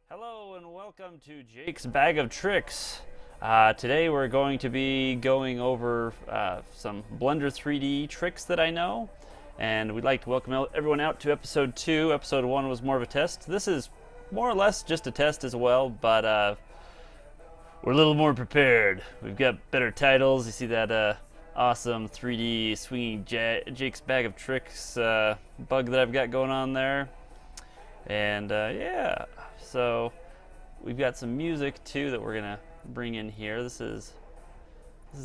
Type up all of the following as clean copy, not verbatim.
Hello and welcome to Jake's Bag of Tricks. Today we're going to be going over some Blender 3D tricks that I know, and we'd like to welcome everyone out to episode 2. Episode 1 was more of a test. This is more or less just a test as well, but we're a little more prepared. We've got better titles. You see that awesome 3D swinging Jake's Bag of Tricks bug that I've got going on there. And yeah, so we've got some music too that we're gonna bring in here. This is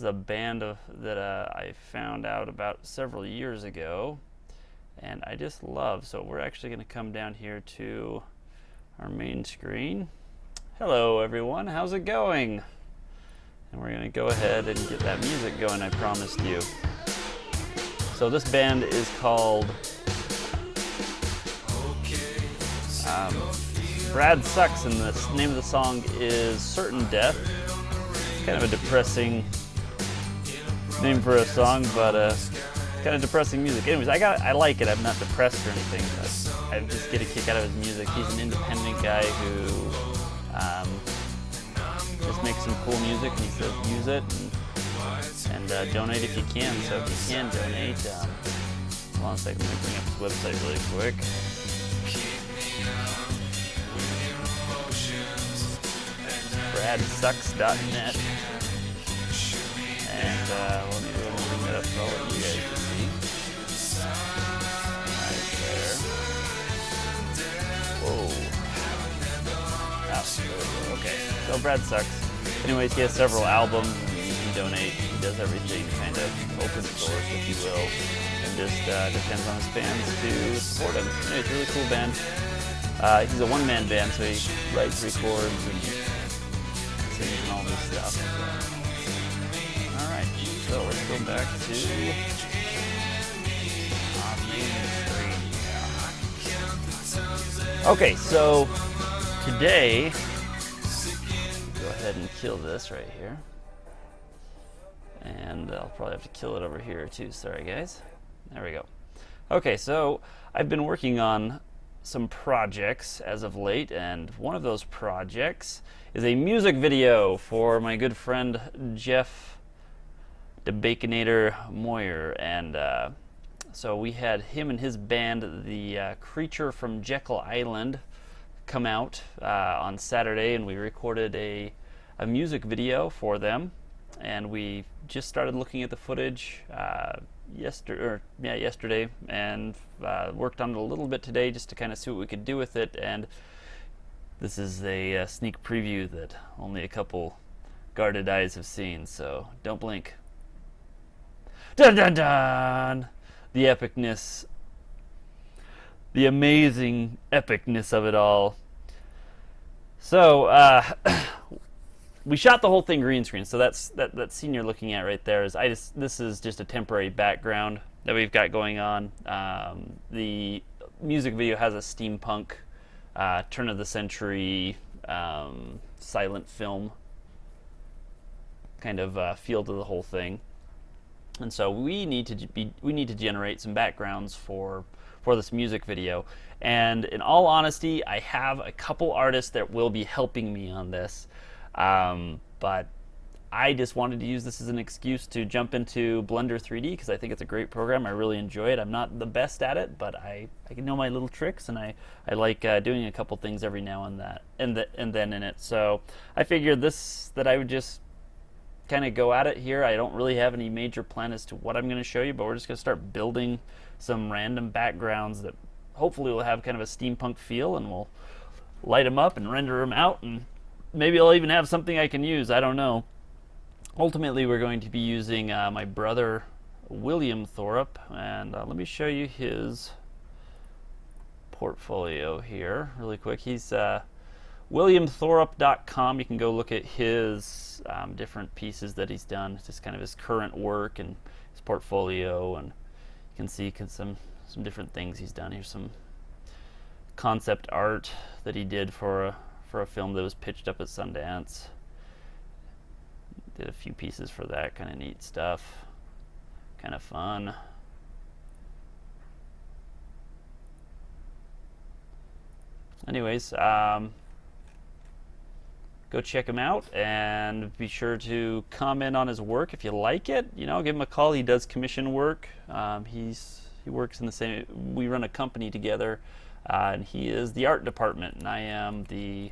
a band that I found out about several years ago, and I just love. So we're actually gonna come down here to our main screen. Hello everyone, how's it going? And we're gonna go ahead and get that music going I promised you. So this band is called Brad Sucks, and the name of the song is Certain Death. It's kind of a depressing name for a song, but kind of depressing music. Anyways, I like it. I'm not depressed or anything, but I just get a kick out of his music. He's an independent guy who just makes some cool music, and he says use it and donate if you can. So if you can donate, hold on a second, let me bring up his website really quick. BradSucks.net, and let me bring that up for all of you guys to see. Right there. Whoa. Oh, okay. So Brad Sucks. Anyways, he has several albums, and you can donate. He does everything kind of open source, if you will, and just depends on his fans to support him. Anyway, it's a really cool band. He's a one-man band, so he writes, records, and and all this stuff. So. Alright, so let's go back to okay, so today, go ahead and kill this right here. And I'll probably have to kill it over here too. Sorry guys. There we go. Okay, so I've been working on some projects as of late, and one of those projects is a music video for my good friend Jeff the Baconator Moyer, and so we had him and his band, the Creature from Jekyll Island, come out on Saturday, and we recorded a music video for them, and we just started looking at the footage yesterday, and worked on it a little bit today just to kind of see what we could do with it. And this is a sneak preview that only a couple guarded eyes have seen, so don't blink. Dun dun dun! The epicness, the amazing epicness of it all. So we shot the whole thing green screen, so that scene you're looking at right there is this is just a temporary background that we've got going on. The music video has a steampunk, turn of the century, silent film kind of feel to the whole thing, and so we need to generate some backgrounds for this music video. And in all honesty, I have a couple artists that will be helping me on this. But I just wanted to use this as an excuse to jump into Blender 3D because I think it's a great program. I really enjoy it. I'm not the best at it, but I know my little tricks, and I like doing a couple things every now and then in it. So I figured that I would just kind of go at it here. I don't really have any major plan as to what I'm going to show you, but we're just going to start building some random backgrounds that hopefully will have kind of a steampunk feel, and we'll light them up and render them out, and maybe I'll even have something I can use. I don't know. Ultimately, we're going to be using my brother William Thorup, and let me show you his portfolio here really quick. He's WilliamThorup.com. You can go look at his different pieces that he's done. It's just kind of his current work and his portfolio, and you can see some different things he's done. Here's some concept art that he did for a film that was pitched up at Sundance. Did a few pieces for that, kind of neat stuff, kind of fun. Anyways, go check him out, and be sure to comment on his work if you like it. You know, give him a call. He does commission work. He works in the same. We run a company together, and he is the art department, and I am the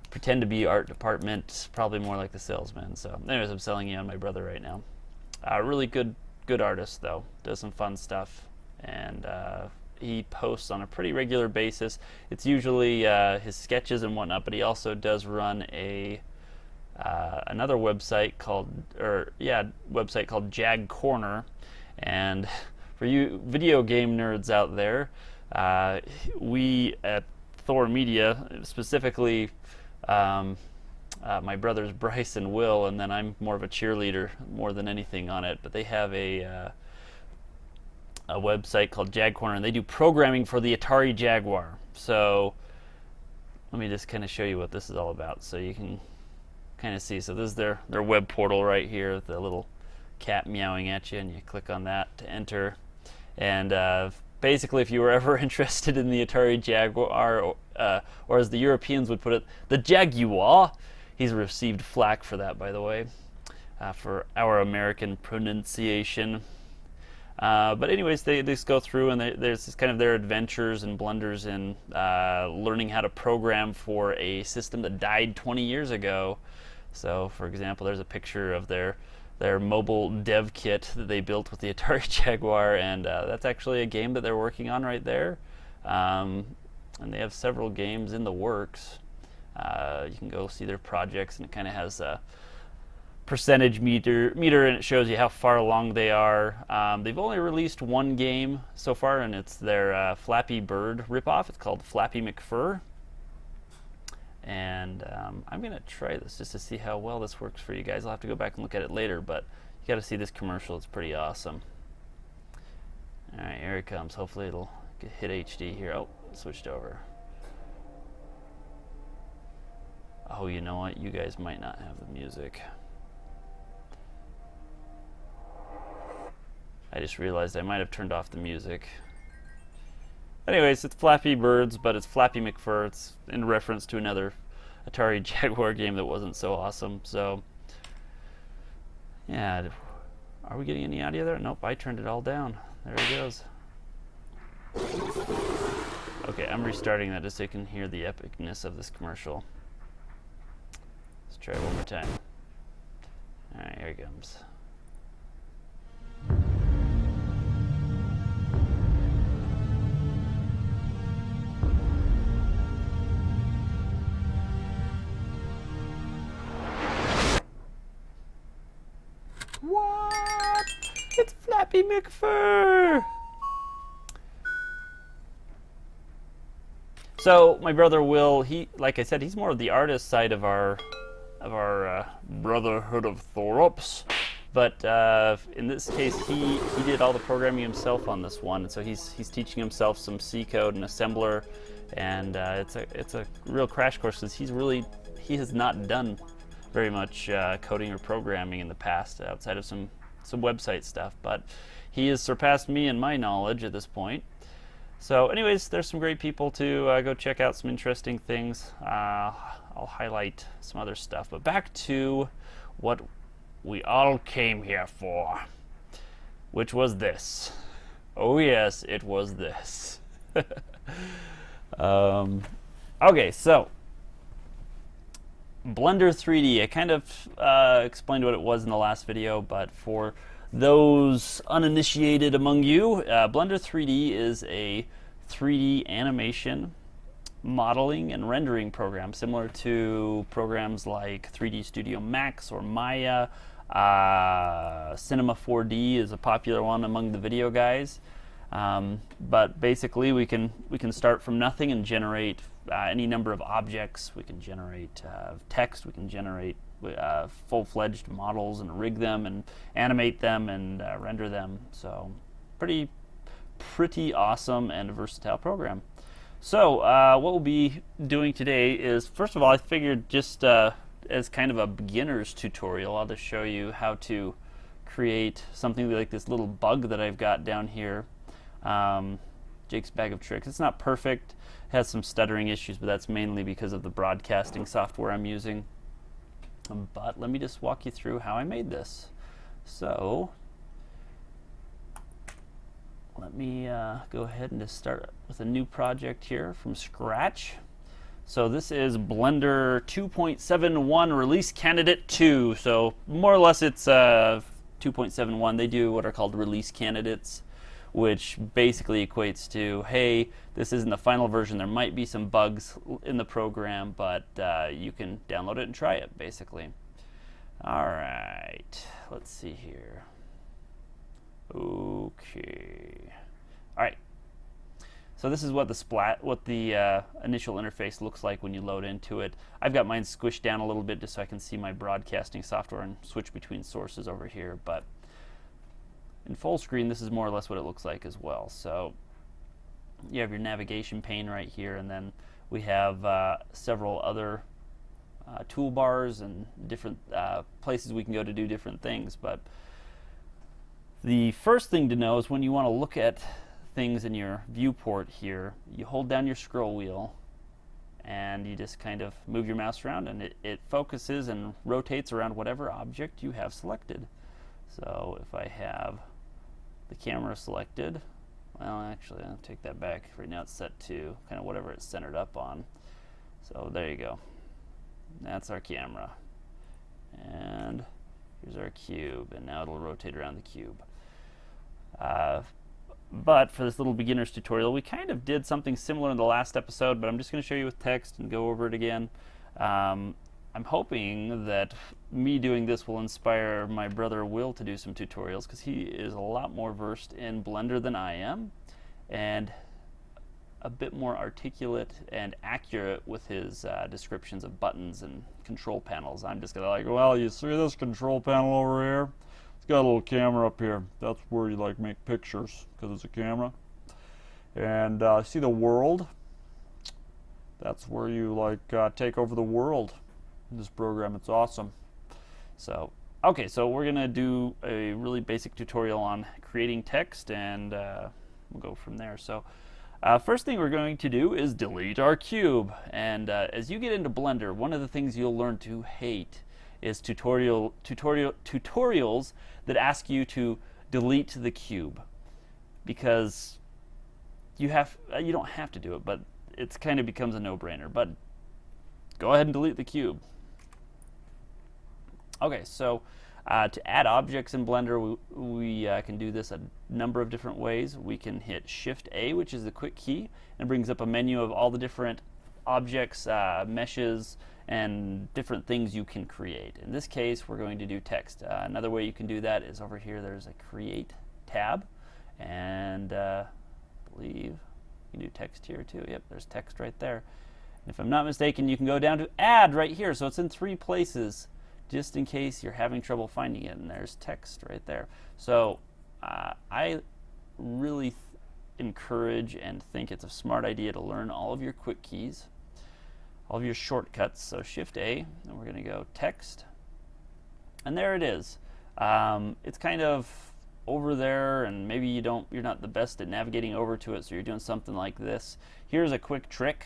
pretend to be art department, probably more like the salesman. So, anyways, I'm selling you on my brother right now. Really good artist though. Does some fun stuff, and he posts on a pretty regular basis. It's usually his sketches and whatnot, but he also does run another website called Jag Corner. And for you video game nerds out there, we at Thor Media, specifically my brothers Bryce and Will, and then I'm more of a cheerleader more than anything on it, but they have a website called Jag Corner, and they do programming for the Atari Jaguar. So let me just kind of show you what this is all about, so you can kind of see. So this is their web portal right here, the little cat meowing at you, and you click on that to enter. And basically, if you were ever interested in the Atari Jaguar, or as the Europeans would put it, the Jaguar, he's received flack for that, by the way, for our American pronunciation. But anyways, they just go through, and there's this kind of their adventures and blunders in learning how to program for a system that died 20 years ago. So, for example, there's a picture of their mobile dev kit that they built with the Atari Jaguar, and that's actually a game that they're working on right there. And they have several games in the works. You can go see their projects, and it kind of has a percentage meter, and it shows you how far along they are. They've only released one game so far, and it's their Flappy Bird ripoff. It's called Flappy McFur. And I'm going to try this just to see how well this works for you guys. I'll have to go back and look at it later, but you got to see this commercial. It's pretty awesome. All right, here it comes. Hopefully it'll hit HD here. Oh, it switched over. Oh, you know what? You guys might not have the music. I just realized I might have turned off the music. Anyways, it's Flappy Birds, but it's Flappy McFur. It's in reference to another Atari Jaguar game that wasn't so awesome. So, yeah. Are we getting any audio there? Nope, I turned it all down. There it goes. Okay, I'm restarting that just so you can hear the epicness of this commercial. Let's try it one more time. Alright, here it comes. What? It's Flappy McFur! So my brother Will, he, like I said, he's more of the artist side of our Brotherhood of Thorups. But in this case, he did all the programming himself on this one, so he's teaching himself some C code and assembler, and it's a real crash course because he has not done very much coding or programming in the past outside of some website stuff, but he has surpassed me in my knowledge at this point. So anyways, there's some great people to go check out, some interesting things. I'll highlight some other stuff, but back to what we all came here for, which was this. Oh yes, it was this. Okay, so Blender 3D. I kind of explained what it was in the last video, but for those uninitiated among you, Blender 3D is a 3D animation modeling and rendering program similar to programs like 3D Studio Max or Maya. Cinema 4D is a popular one among the video guys. But basically we can start from nothing and generate any number of objects. We can generate text, we can generate full-fledged models and rig them and animate them and render them. So pretty awesome and versatile program. So what we'll be doing today is, first of all, I figured just as kind of a beginner's tutorial, I'll just show you how to create something like this little bug that I've got down here. Jake's Bag of Tricks. It's not perfect, it has some stuttering issues, but that's mainly because of the broadcasting software I'm using. But let me just walk you through how I made this. So let me go ahead and just start with a new project here from scratch. So this is Blender 2.71 Release Candidate 2. So more or less it's 2.71. They do what are called release candidates, which basically equates to, hey, this isn't the final version. There might be some bugs in the program, but you can download it and try it, basically. All right, let's see here. Okay. All right. So this is what the initial interface looks like when you load into it. I've got mine squished down a little bit just so I can see my broadcasting software and switch between sources over here. But in full screen, this is more or less what it looks like as well. So you have your navigation pane right here, and then we have several other toolbars and different places we can go to do different things. But the first thing to know is when you want to look at things in your viewport here, you hold down your scroll wheel and you just kind of move your mouse around, and it focuses and rotates around whatever object you have selected. So if I have the camera selected, well, actually I'll take that back. Right now it's set to kind of whatever it's centered up on. So there you go. That's our camera. And here's our cube, and now it'll rotate around the cube. But for this little beginner's tutorial, we kind of did something similar in the last episode, but I'm just going to show you with text and go over it again. I'm hoping that me doing this will inspire my brother Will to do some tutorials, because he is a lot more versed in Blender than I am, and a bit more articulate and accurate with his descriptions of buttons and control panels. I'm just going to like, well, you see this control panel over here? It's got a little camera up here. That's where you like make pictures, because it's a camera. And see the world? That's where you like take over the world in this program. It's awesome. So, okay, so we're gonna do a really basic tutorial on creating text, and we'll go from there. So, first thing we're going to do is delete our cube. And as you get into Blender, one of the things you'll learn to hate is tutorials that ask you to delete the cube, because you don't have to do it, but it kind of becomes a no-brainer. But go ahead and delete the cube. Okay, so to add objects in Blender, we can do this a number of different ways. We can hit Shift-A, which is the quick key, and brings up a menu of all the different objects, meshes, and different things you can create. In this case, we're going to do text. Another way you can do that is over here. There's a Create tab, and I believe you can do text here too. Yep, there's text right there. And if I'm not mistaken, you can go down to Add right here. So it's in 3 places, just in case you're having trouble finding it. And there's text right there. So I really encourage and think it's a smart idea to learn all of your quick keys, all of your shortcuts. So Shift-A, and we're going to go text, and there it is. It's kind of over there, and maybe you're not the best at navigating over to it, so you're doing something like this. Here's a quick trick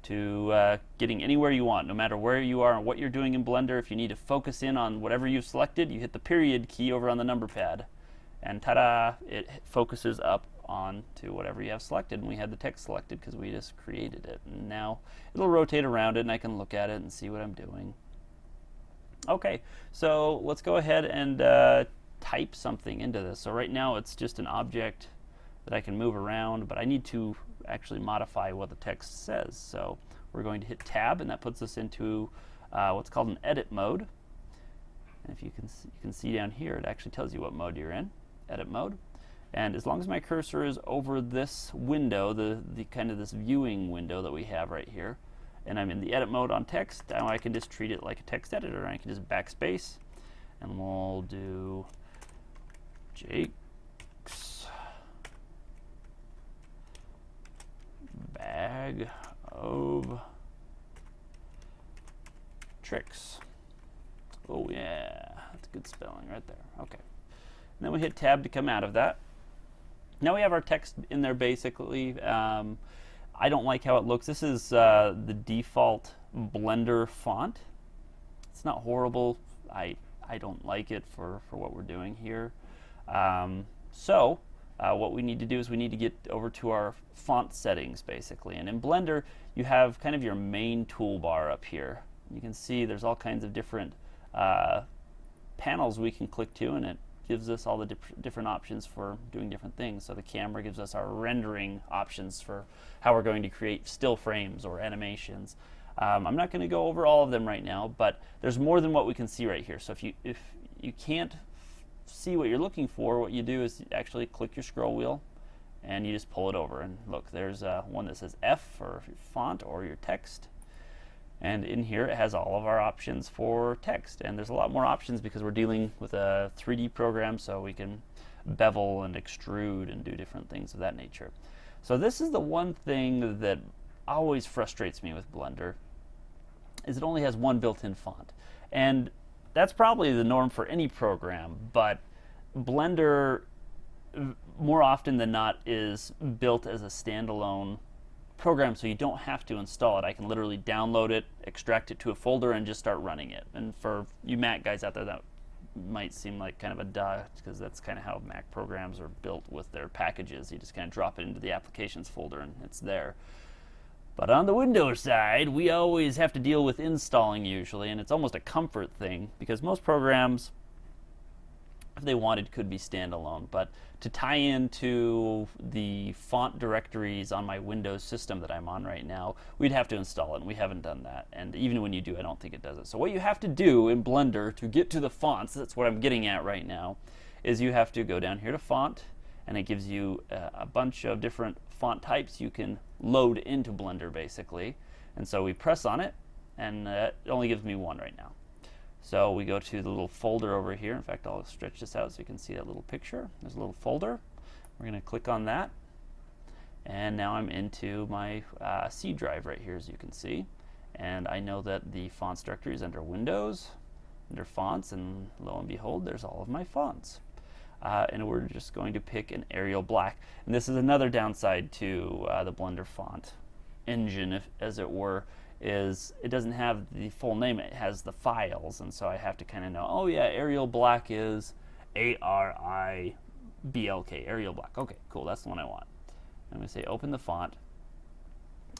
to getting anywhere you want, no matter where you are and what you're doing in Blender. If you need to focus in on whatever you've selected, you hit the period key over on the number pad, and ta-da, it focuses up on to whatever you have selected. And we had the text selected because we just created it, and now it'll rotate around it and I can look at it and see what I'm doing. Okay, so let's go ahead and type something into this. So right now it's just an object that I can move around, but I need to actually modify what the text says. So we're going to hit Tab, and that puts us into what's called an edit mode. And if you can see down here, it actually tells you what mode you're in, edit mode. And as long as my cursor is over this window, the kind of this viewing window that we have right here, and I'm in the edit mode on text, now I can just treat it like a text editor. I can just backspace, and we'll do Jake's Bag of Tricks. Oh yeah, that's good spelling right there. Okay. And then we hit Tab to come out of that. Now we have our text in there basically. I don't like how it looks. This is the default Blender font. It's not horrible. I don't like it for what we're doing here. So what we need to do is we need to get over to our font settings basically. And in Blender, you have kind of your main toolbar up here. You can see there's all kinds of different panels we can click to, and it gives us all the different options for doing different things. So the camera gives us our rendering options for how we're going to create still frames or animations. I'm not going to go over all of them right now, but there's more than what we can see right here. So if you can't see what you're looking for, what you do is actually click your scroll wheel and you just pull it over, and look, there's one that says F for your font or your text. And in here it has all of our options for text, and there's a lot more options because we're dealing with a 3D program, so we can bevel and extrude and do different things of that nature. So this is the one thing that always frustrates me with Blender, is it only has one built-in font. And that's probably the norm for any program, but Blender more often than not is built as a standalone program, so you don't have to install it. I can literally download it, extract it to a folder, and just start running it. And for you Mac guys out there, that might seem like kind of a duh, because that's kind of how Mac programs are built with their packages. You just kind of drop it into the applications folder and it's there. But on the Windows side, we always have to deal with installing usually, and it's almost a comfort thing because most programs, if they wanted, could be standalone. But to tie into the font directories on my Windows system that I'm on right now, we'd have to install it, and we haven't done that. And even when you do, I don't think it does it. So what you have to do in Blender to get to the fonts, that's what I'm getting at right now, is you have to go down here to font, and it gives you a bunch of different font types you can load into Blender basically. And so we press on it, and it only gives me one right now. So we go to the little folder over here. In fact, I'll stretch this out so you can see that little picture. There's a little folder. We're going to click on that. And now I'm into my C drive right here, as you can see. And I know that the fonts directory is under Windows, under fonts, and lo and behold, there's all of my fonts. And we're just going to pick an Arial Black. And this is another downside to the Blender font engine, as it were, is it doesn't have the full name, it has the files, and so I have to kind of know, oh yeah, Arial Black is A-R-I-B-L-K, Arial Black. Okay, cool, that's the one I want. I'm going to say open the font,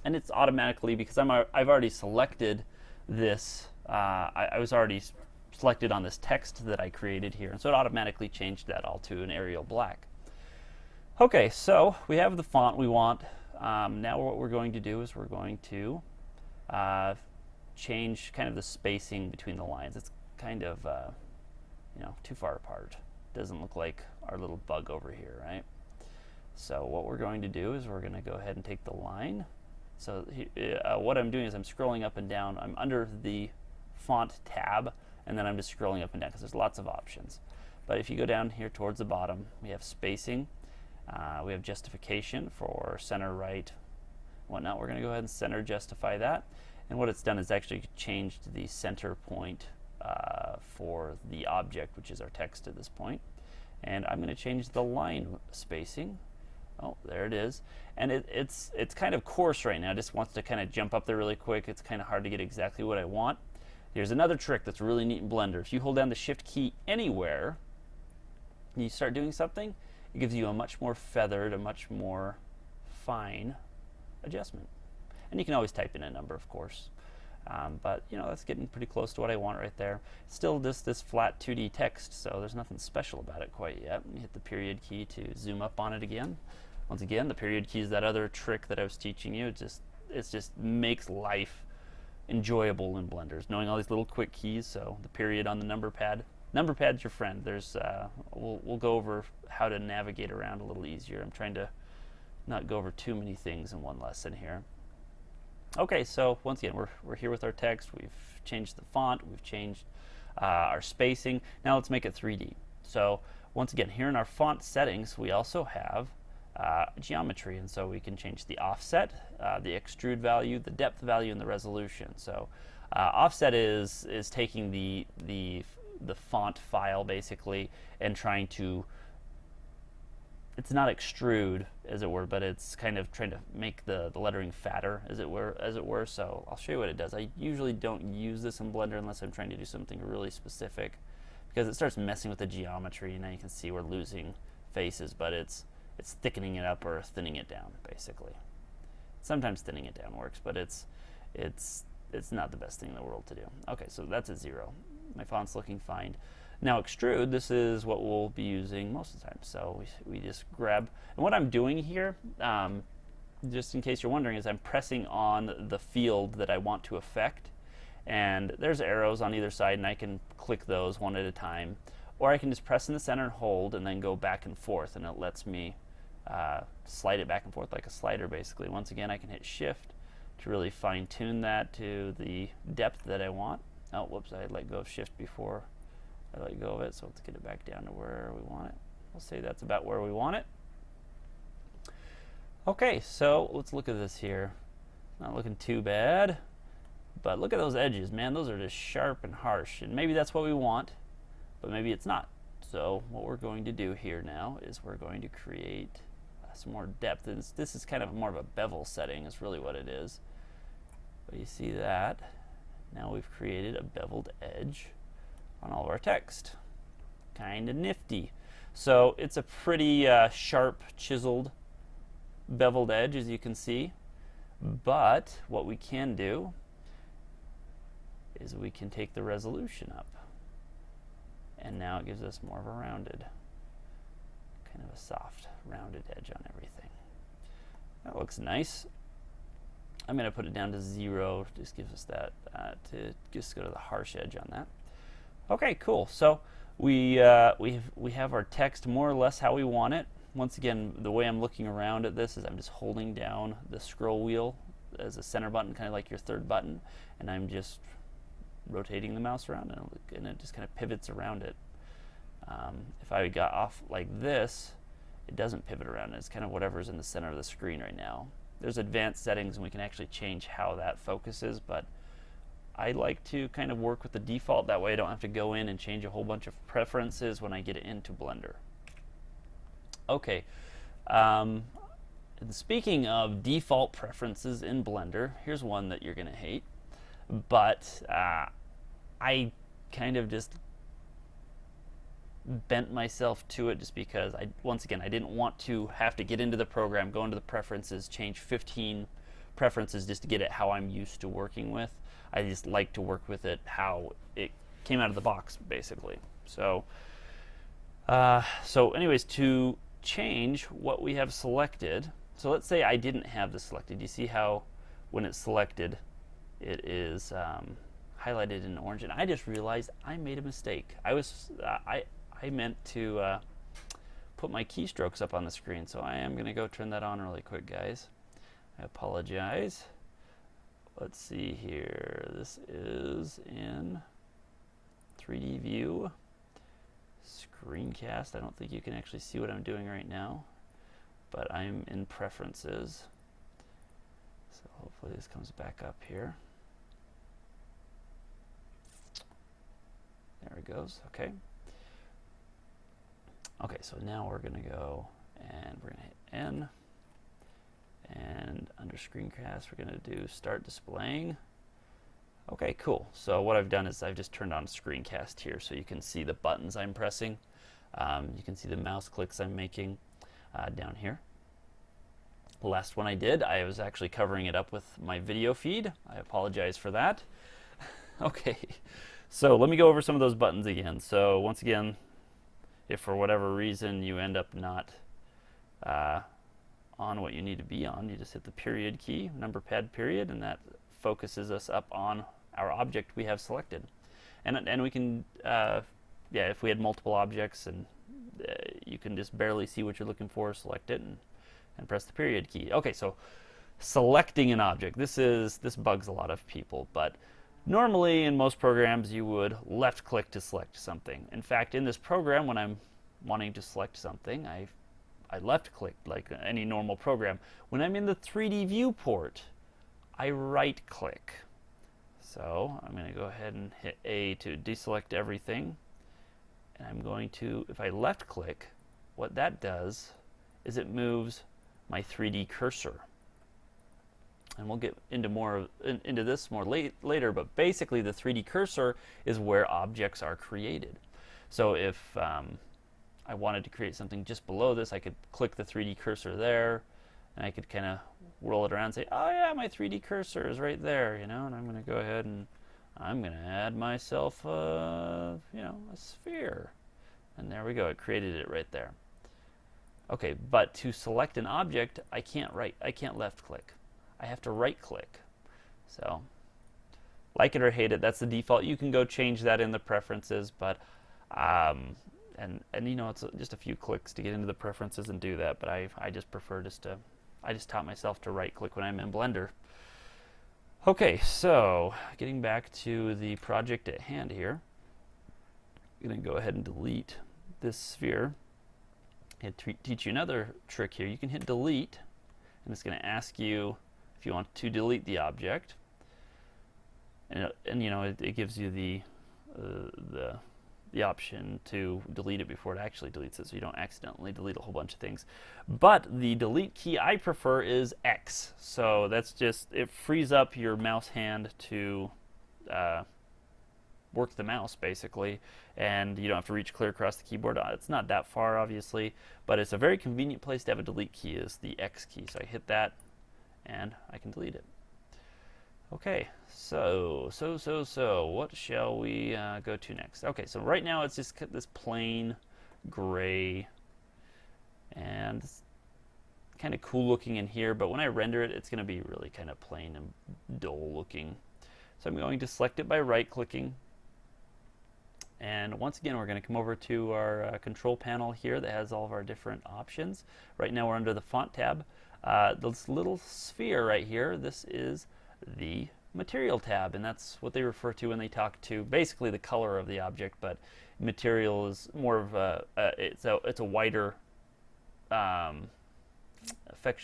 and it's automatically, because I've already selected this, I was already selected on this text that I created here, and so it automatically changed that all to an Arial Black. Okay, so we have the font we want. Now what we're going to do is we're going to change kind of the spacing between the lines. It's kind of too far apart. Doesn't look like our little bug over here, right? So what we're going to do is we're going to go ahead and take the line. So what I'm doing is I'm scrolling up and down. I'm under the font tab, and then I'm just scrolling up and down because there's lots of options. But if you go down here towards the bottom, we have spacing, we have justification for center, right, whatnot. We're going to go ahead and center justify that, and what it's done is actually changed the center point for the object, which is our text at this point. And I'm going to change the line spacing. Oh, there it is. And it's kind of coarse right now. It just wants to kind of jump up there really quick. It's kind of hard to get exactly what I want. Here's another trick that's really neat in Blender. If you hold down the Shift key anywhere and you start doing something, it gives you a much more feathered, a much more fine adjustment. And you can always type in a number, of course. But that's getting pretty close to what I want right there. Still this flat 2D text, so there's nothing special about it quite yet. You hit the period key to zoom up on it again. Once again, the period key is that other trick that I was teaching you. It just makes life enjoyable in Blender, knowing all these little quick keys. So the period on the number pad. Number pad's your friend. There's we'll go over how to navigate around a little easier. I'm trying to not go over too many things in one lesson here. Okay, so once again, we're here with our text. We've changed the font. We've changed our spacing. Now let's make it 3D. So once again, here in our font settings, we also have geometry, and so we can change the offset, the extrude value, the depth value, and the resolution. So offset is taking the font file basically and trying to it's not extrude, as it were, but it's kind of trying to make the lettering fatter, as it were. So I'll show you what it does. I usually don't use this in Blender unless I'm trying to do something really specific, because it starts messing with the geometry. Now you can see we're losing faces, but it's thickening it up or thinning it down, basically. Sometimes thinning it down works, but it's not the best thing in the world to do. Okay, so that's a 0. My font's looking fine. Now extrude, this is what we'll be using most of the time. So we just grab, and what I'm doing here, just in case you're wondering, is I'm pressing on the field that I want to affect. And there's arrows on either side, and I can click those one at a time. Or I can just press in the center and hold, and then go back and forth, and it lets me slide it back and forth like a slider, basically. Once again, I can hit Shift to really fine-tune that to the depth that I want. Oh, whoops, I let go of Shift before I let go of it, so let's get it back down to where we want it. We'll say that's about where we want it. Okay, so let's look at this here. Not looking too bad, but look at those edges, man. Those are just sharp and harsh, and maybe that's what we want, but maybe it's not. So what we're going to do here now is we're going to create some more depth. And this is kind of more of a bevel setting, is really what it is. But you see that? Now we've created a beveled edge on all of our text. Kind of nifty. So it's a pretty sharp, chiseled, beveled edge, as you can see. But what we can do is we can take the resolution up. And now it gives us more of a rounded, kind of a soft, rounded edge on everything. That looks nice. I'm going to put it down to 0. Just gives us that to just go to the harsh edge on that. Okay, cool. So we have our text more or less how we want it. Once again, the way I'm looking around at this is I'm just holding down the scroll wheel as a center button, kind of like your third button, and I'm just rotating the mouse around, and it just kind of pivots around it. If I got off like this, it doesn't pivot around. It's kind of whatever's in the center of the screen right now. There's advanced settings, and we can actually change how that focuses, but I like to kind of work with the default. That way I don't have to go in and change a whole bunch of preferences when I get it into Blender. Okay, and speaking of default preferences in Blender, here's one that you're going to hate, but I kind of just bent myself to it just because once again, I didn't want to have to get into the program, go into the preferences, change 15 preferences just to get it how I'm used to working with. I just like to work with it how it came out of the box, basically. So, anyways, to change what we have selected, so let's say I didn't have this selected. You see how when it's selected, it is highlighted in orange, and I just realized I made a mistake. I meant to put my keystrokes up on the screen, so I am going to go turn that on really quick, guys. I apologize. Let's see here. This is in 3D view, screencast. I don't think you can actually see what I'm doing right now, but I'm in preferences. So hopefully this comes back up here. There it goes. Okay. Okay, so now we're going to go and we're going to hit N. And under screencast, we're going to do start displaying. Okay, cool. So what I've done is I've just turned on screencast here so you can see the buttons I'm pressing. You can see the mouse clicks I'm making down here. The last one I did, I was actually covering it up with my video feed. I apologize for that. Okay, so let me go over some of those buttons again. So once again, if for whatever reason you end up not on what you need to be on, you just hit the period key, number pad period, and that focuses us up on our object we have selected. And we can, yeah, if we had multiple objects and you can just barely see what you're looking for, select it and press the period key. Okay, so selecting an object. This bugs a lot of people, but normally in most programs you would left click to select something. In fact, in this program, when I'm wanting to select something, I left click like any normal program. When I'm in the 3D viewport, I right click. So I'm going to go ahead and hit A to deselect everything. And I'm going to, if I left click, what that does is it moves my 3D cursor. And we'll get into into this more later, but basically the 3D cursor is where objects are created. So if I wanted to create something just below this, I could click the 3D cursor there, and I could kind of roll it around and say, oh yeah, my 3D cursor is right there, you know, and I'm going to go ahead and I'm going to add myself a sphere. And there we go, it created it right there. Okay, but to select an object, I can't left click. I have to right click. So, like it or hate it, that's the default. You can go change that in the preferences, but and you know, it's just a few clicks to get into the preferences and do that, but I just prefer I just taught myself to right click when I'm in Blender. Okay, so getting back to the project at hand here, I'm going to go ahead and delete this sphere. And teach you another trick here. You can hit delete, and it's going to ask you if you want to delete the object, and you know, it gives you the option to delete it before it actually deletes it, so you don't accidentally delete a whole bunch of things. But the delete key I prefer is X. So that's just, it frees up your mouse hand to work the mouse basically, and you don't have to reach clear across the keyboard. It's not that far obviously, but it's a very convenient place to have a delete key, is the X key. So I hit that and I can delete it. Okay, so what shall we go to next? Okay, so right now it's just this plain gray, and it's kind of cool looking in here, but when I render it, it's going to be really kind of plain and dull looking. So I'm going to select it by right clicking, and once again we're going to come over to our control panel here that has all of our different options. Right now we're under the font tab. This little sphere right here, this is the material tab, and that's what they refer to when they talk to basically the color of the object, but material is more of it's a wider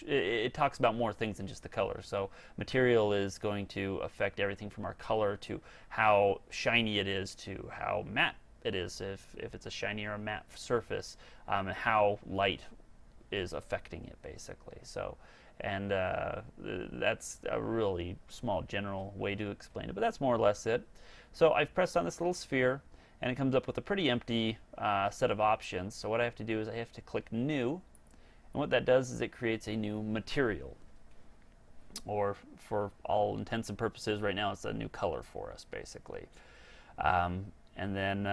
it talks about more things than just the color. So material is going to affect everything from our color to how shiny it is to how matte it is, if it's a shiny or a matte surface, and how light is affecting it basically. So, and that's a really small general way to explain it, but that's more or less it. So I've pressed on this little sphere, and it comes up with a pretty empty set of options. So what I have to do is I have to click New, and what that does is it creates a new material, or for all intents and purposes right now it's a new color for us basically. And then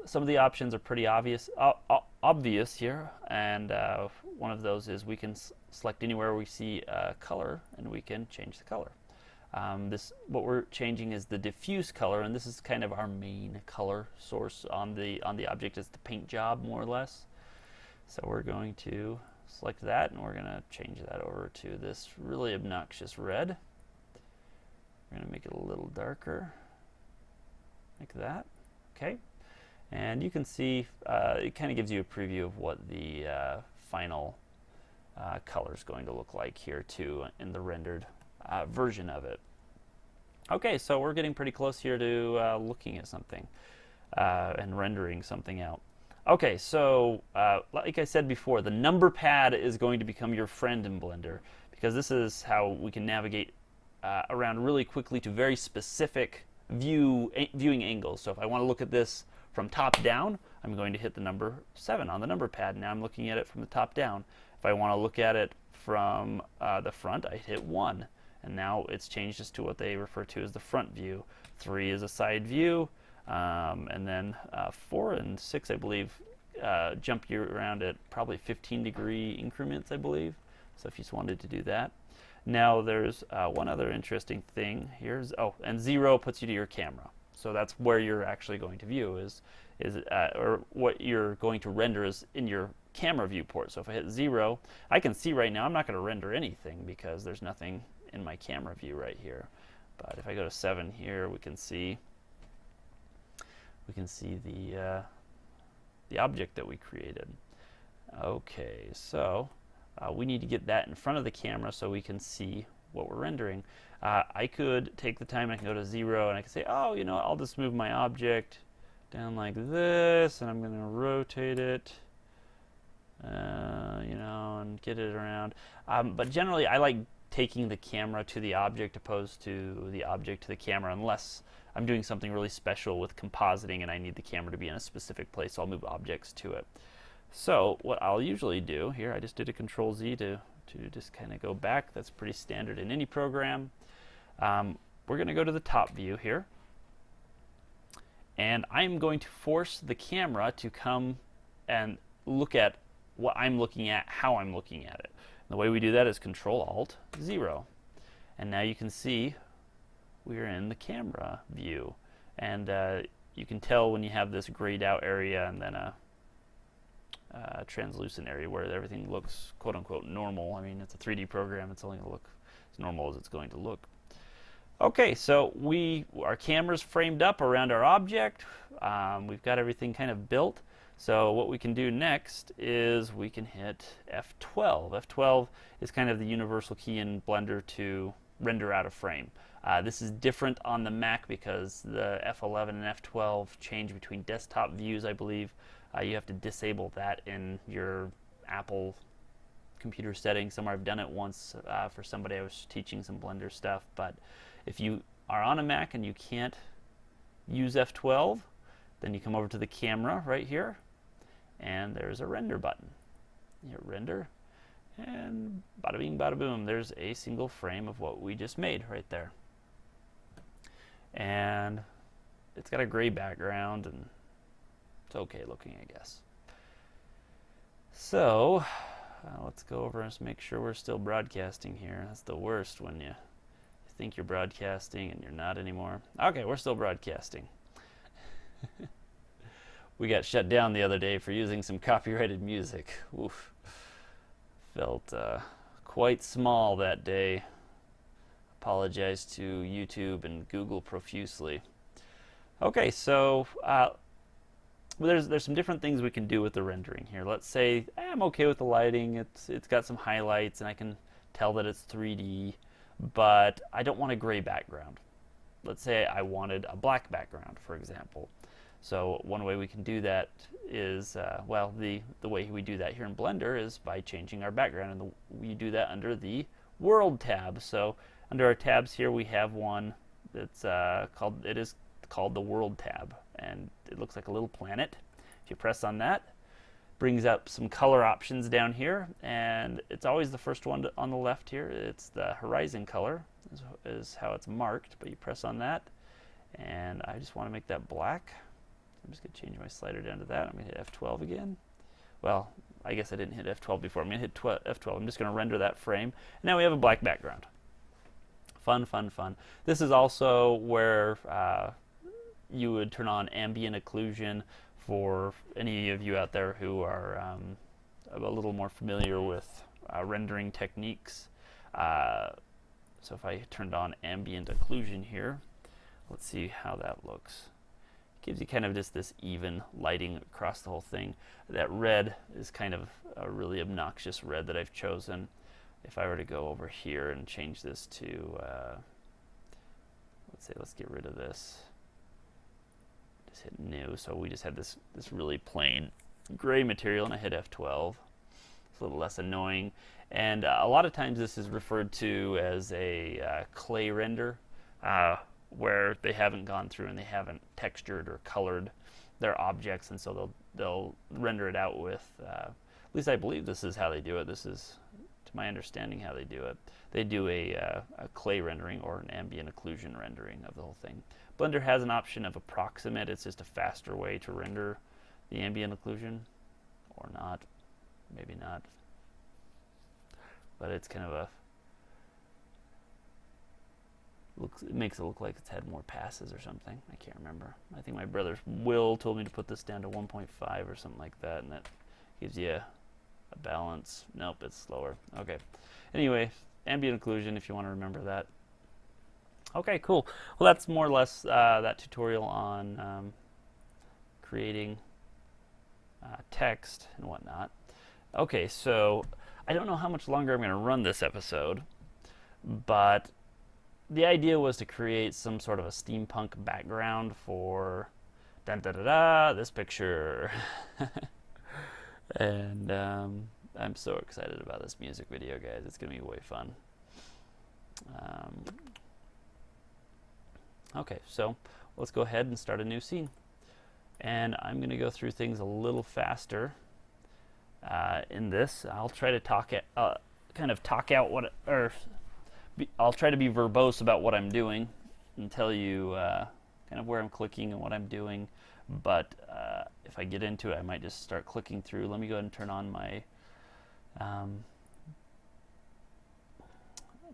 some of the options are pretty obvious here, and one of those is we can select anywhere we see a color and we can change the color. What we're changing is the diffuse color, and this is kind of our main color source on the object. It's the paint job more or less. So we're going to select that, and we're going to change that over to this really obnoxious red. We're going to make it a little darker, like that. Okay, and you can see it kind of gives you a preview of what the final color is going to look like here too in the rendered version of it. Okay, so we're getting pretty close here to looking at something and rendering something out. Okay, so like I said before, the number pad is going to become your friend in Blender, because this is how we can navigate around really quickly to very specific viewing angles. So if I want to look at this from top down, I'm going to hit the number 7 on the number pad. Now I'm looking at it from the top down. If I want to look at it from the front, I hit 1. And now it's changed us to what they refer to as the front view. 3 is a side view. And then 4 and 6, I believe, jump you around at probably 15-degree increments, I believe. So if you just wanted to do that. Now there's one other interesting thing here. And 0 puts you to your camera. So that's where you're actually going to view or what you're going to render is in your camera viewport. So if I hit 0, I can see right now I'm not going to render anything because there's nothing in my camera view right here. But if I go to 7 here, we can see the object that we created. Okay, so we need to get that in front of the camera so we can see what we're rendering. I could take the time and I can go to 0 and I can say, oh, you know, I'll just move my object down like this, and I'm going to rotate it, you know, get it around. But generally, I like taking the camera to the object opposed to the object to the camera, unless I'm doing something really special with compositing and I need the camera to be in a specific place, so I'll move objects to it. So what I'll usually do here, I just did a Control Z to just kind of go back. That's pretty standard in any program. We're going to go to the top view here, and I'm going to force the camera to come and look at what I'm looking at, how I'm looking at it. And the way we do that is Control-Alt-0. And now you can see we're in the camera view. And you can tell when you have this grayed out area and then a translucent area where everything looks quote-unquote normal. I mean, it's a 3D program. It's only going to look as normal as it's going to look. Okay, so our camera's framed up around our object. We've got everything kind of built. So what we can do next is we can hit F12. F12 is kind of the universal key in Blender to render out a frame. This is different on the Mac because the F11 and F12 change between desktop views, I believe. You have to disable that in your Apple computer settings. Somewhere I've done it once for somebody I was teaching some Blender stuff. But if you are on a Mac and you can't use F12, then you come over to the camera right here, and there's a render button. You hit render, and bada bing, bada boom, there's a single frame of what we just made right there. And it's got a gray background, and it's okay looking, I guess. So let's go over and just make sure we're still broadcasting here. That's the worst when you think you're broadcasting and you're not anymore. Okay, we're still broadcasting. We got shut down the other day for using some copyrighted music. Oof. Felt quite small that day. Apologize to YouTube and Google profusely. Okay, so there's some different things we can do with the rendering here. Let's say I'm okay with the lighting. It's got some highlights and I can tell that it's 3D, but I don't want a gray background. Let's say I wanted a black background, for example. So one way we can do that is, well, the way we do that here in Blender is by changing our background, and we do that under the World tab. So under our tabs here, we have one that's called the World tab, and it looks like a little planet. If you press on that, brings up some color options down here, and it's always the first one on the left here. It's the horizon color is how it's marked, but you press on that, and I just want to make that black. I'm just going to change my slider down to that. I'm going to hit F12 again. Well, I guess I didn't hit F12 before. I'm going to hit F12. I'm just going to render that frame. And now we have a black background. Fun, fun, fun. This is also where you would turn on ambient occlusion for any of you out there who are a little more familiar with rendering techniques. So if I turned on ambient occlusion here, let's see how that looks. Gives you kind of just this even lighting across the whole thing. That red is kind of a really obnoxious red that I've chosen. If I were to go over here and change this to, let's get rid of this. Just hit new. So we just had this really plain gray material, and I hit F12. It's a little less annoying. And a lot of times this is referred to as a clay render. Where they haven't gone through and they haven't textured or colored their objects, and so they'll render it out with, at least I believe this is how they do it. This is, to my understanding, how they do it. They do a clay rendering or an ambient occlusion rendering of the whole thing. Blender has an option of approximate. It's just a faster way to render the ambient occlusion, or not, maybe not. But it's kind of it makes it look like it's had more passes or something. I can't remember. I think my brother Will told me to put this down to 1.5 or something like that, and that gives you a balance. Nope, it's slower. Okay. Anyway, ambient occlusion, if you want to remember that. Okay, cool. Well, that's more or less that tutorial on creating text and whatnot. Okay, so I don't know how much longer I'm going to run this episode, but the idea was to create some sort of a steampunk background for this picture. And I'm so excited about this music video, guys. It's going to be way fun. Okay, so let's go ahead and start a new scene. And I'm going to go through things a little faster in this. I'll try to kind of talk out what, I'll try to be verbose about what I'm doing and tell you kind of where I'm clicking and what I'm doing. But if I get into it, I might just start clicking through. Let me go ahead and turn on my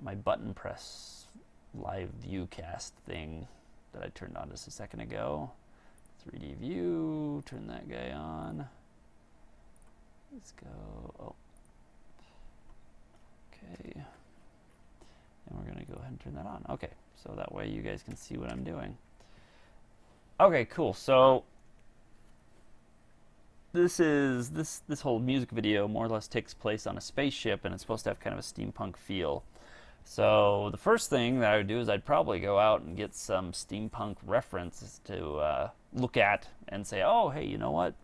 my button press live viewcast thing that I turned on just a second ago. 3D view, turn that guy on. Let's go. Oh. Okay. And we're going to go ahead and turn that on. Okay, so that way you guys can see what I'm doing. Okay, cool. So this whole music video more or less takes place on a spaceship, and it's supposed to have kind of a steampunk feel. So the first thing that I would do is I'd probably go out and get some steampunk references to look at and say, oh, hey, you know what?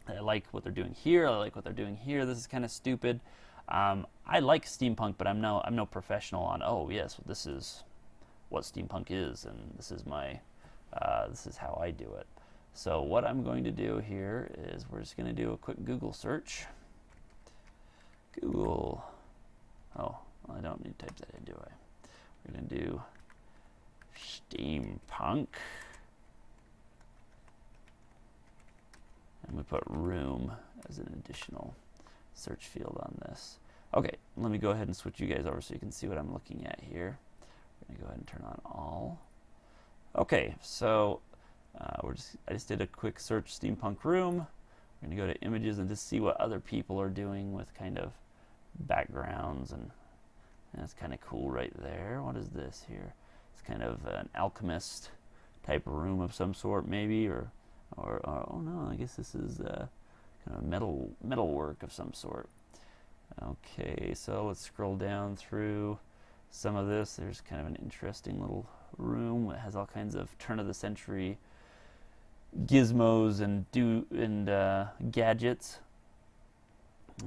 I like what they're doing here. I like what they're doing here. This is kind of stupid. I like steampunk, but I'm no professional on, oh yes, well, this is what steampunk is, and this is my this is how I do it. So what I'm going to do here is we're just going to do a quick Google search. Google. Oh, well, I don't need to type that in, do I? We're going to do steampunk. And we put room as an additional search field on this. Okay, let me go ahead and switch you guys over so you can see what I'm looking at here. We're going to go ahead and turn on all. Okay, so I just did a quick search steampunk room. We're going to go to images and just see what other people are doing with kind of backgrounds, and that's kind of cool right there. What is this here? It's kind of an alchemist type room of some sort, maybe, or oh no, I guess this is kind of metal work of some sort. Okay, so let's scroll down through some of this. There's kind of an interesting little room that has all kinds of turn of the century gizmos and gadgets.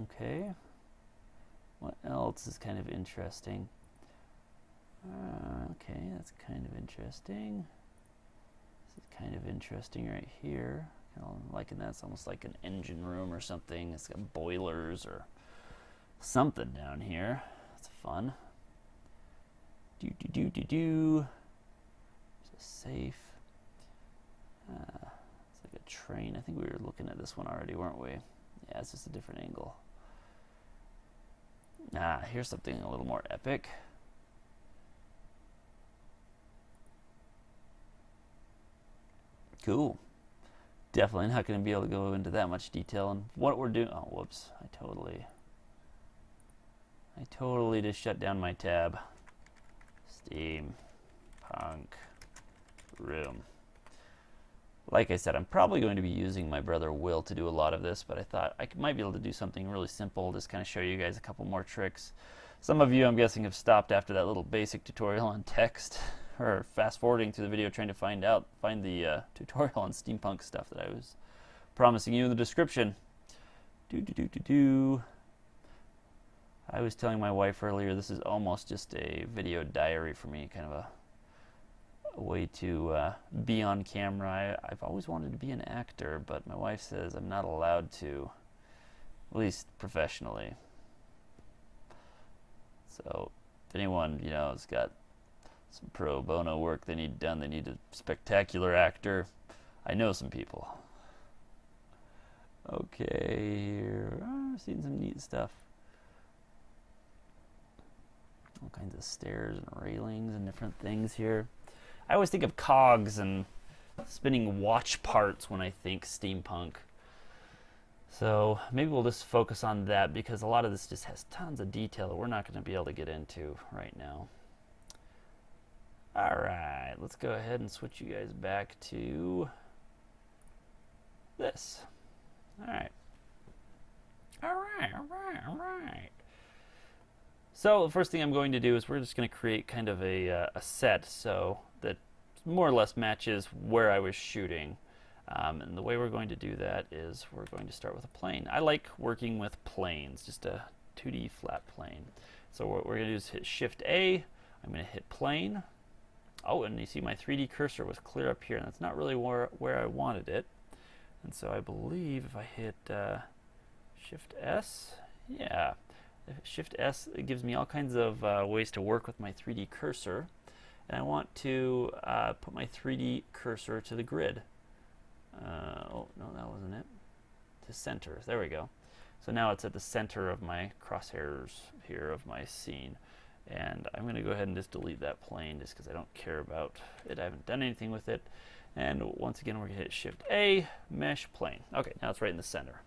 Okay, what else is kind of interesting? Okay, that's kind of interesting. This is kind of interesting right here. Kind of liking that. It's almost like an engine room or something. It's got boilers or something down here. That's fun. There's a safe. It's like a train. I think we were looking at this one already, weren't we? Yeah, it's just a different angle. Here's something a little more epic. Cool. Definitely not going to be able to go into that much detail on what we're doing. Oh, whoops. I totally just shut down my tab. Steampunk room. Like I said, I'm probably going to be using my brother Will to do a lot of this, but I thought I might be able to do something really simple, just kind of show you guys a couple more tricks. Some of you, I'm guessing, have stopped after that little basic tutorial on text, or fast forwarding through the video trying to find the tutorial on steampunk stuff that I was promising you in the description. I was telling my wife earlier, this is almost just a video diary for me, kind of a way to be on camera. I've always wanted to be an actor, but my wife says I'm not allowed to, at least professionally. So if anyone, has got some pro bono work they need done, they need a spectacular actor, I know some people. Okay, here, I've seen some neat stuff. All kinds of stairs and railings and different things here. I always think of cogs and spinning watch parts when I think steampunk. So maybe we'll just focus on that, because a lot of this just has tons of detail that we're not going to be able to get into right now. Alright, let's go ahead and switch you guys back to this. Alright. So the first thing I'm going to do is we're just going to create kind of a set so that more or less matches where I was shooting. And the way we're going to do that is we're going to start with a plane. I like working with planes, just a 2D flat plane. So what we're going to do is hit Shift A. I'm going to hit plane. Oh, and you see my 3D cursor was clear up here, and that's not really where I wanted it. And so I believe if I hit Shift S, yeah, Shift S, it gives me all kinds of ways to work with my 3D cursor. And I want to put my 3D cursor to the grid. Oh, no, that wasn't it. To center. There we go. So now it's at the center of my crosshairs here of my scene. And I'm going to go ahead and just delete that plane just because I don't care about it. I haven't done anything with it. And once again, we're going to hit Shift A, Mesh, Plane. Okay, now it's right in the center.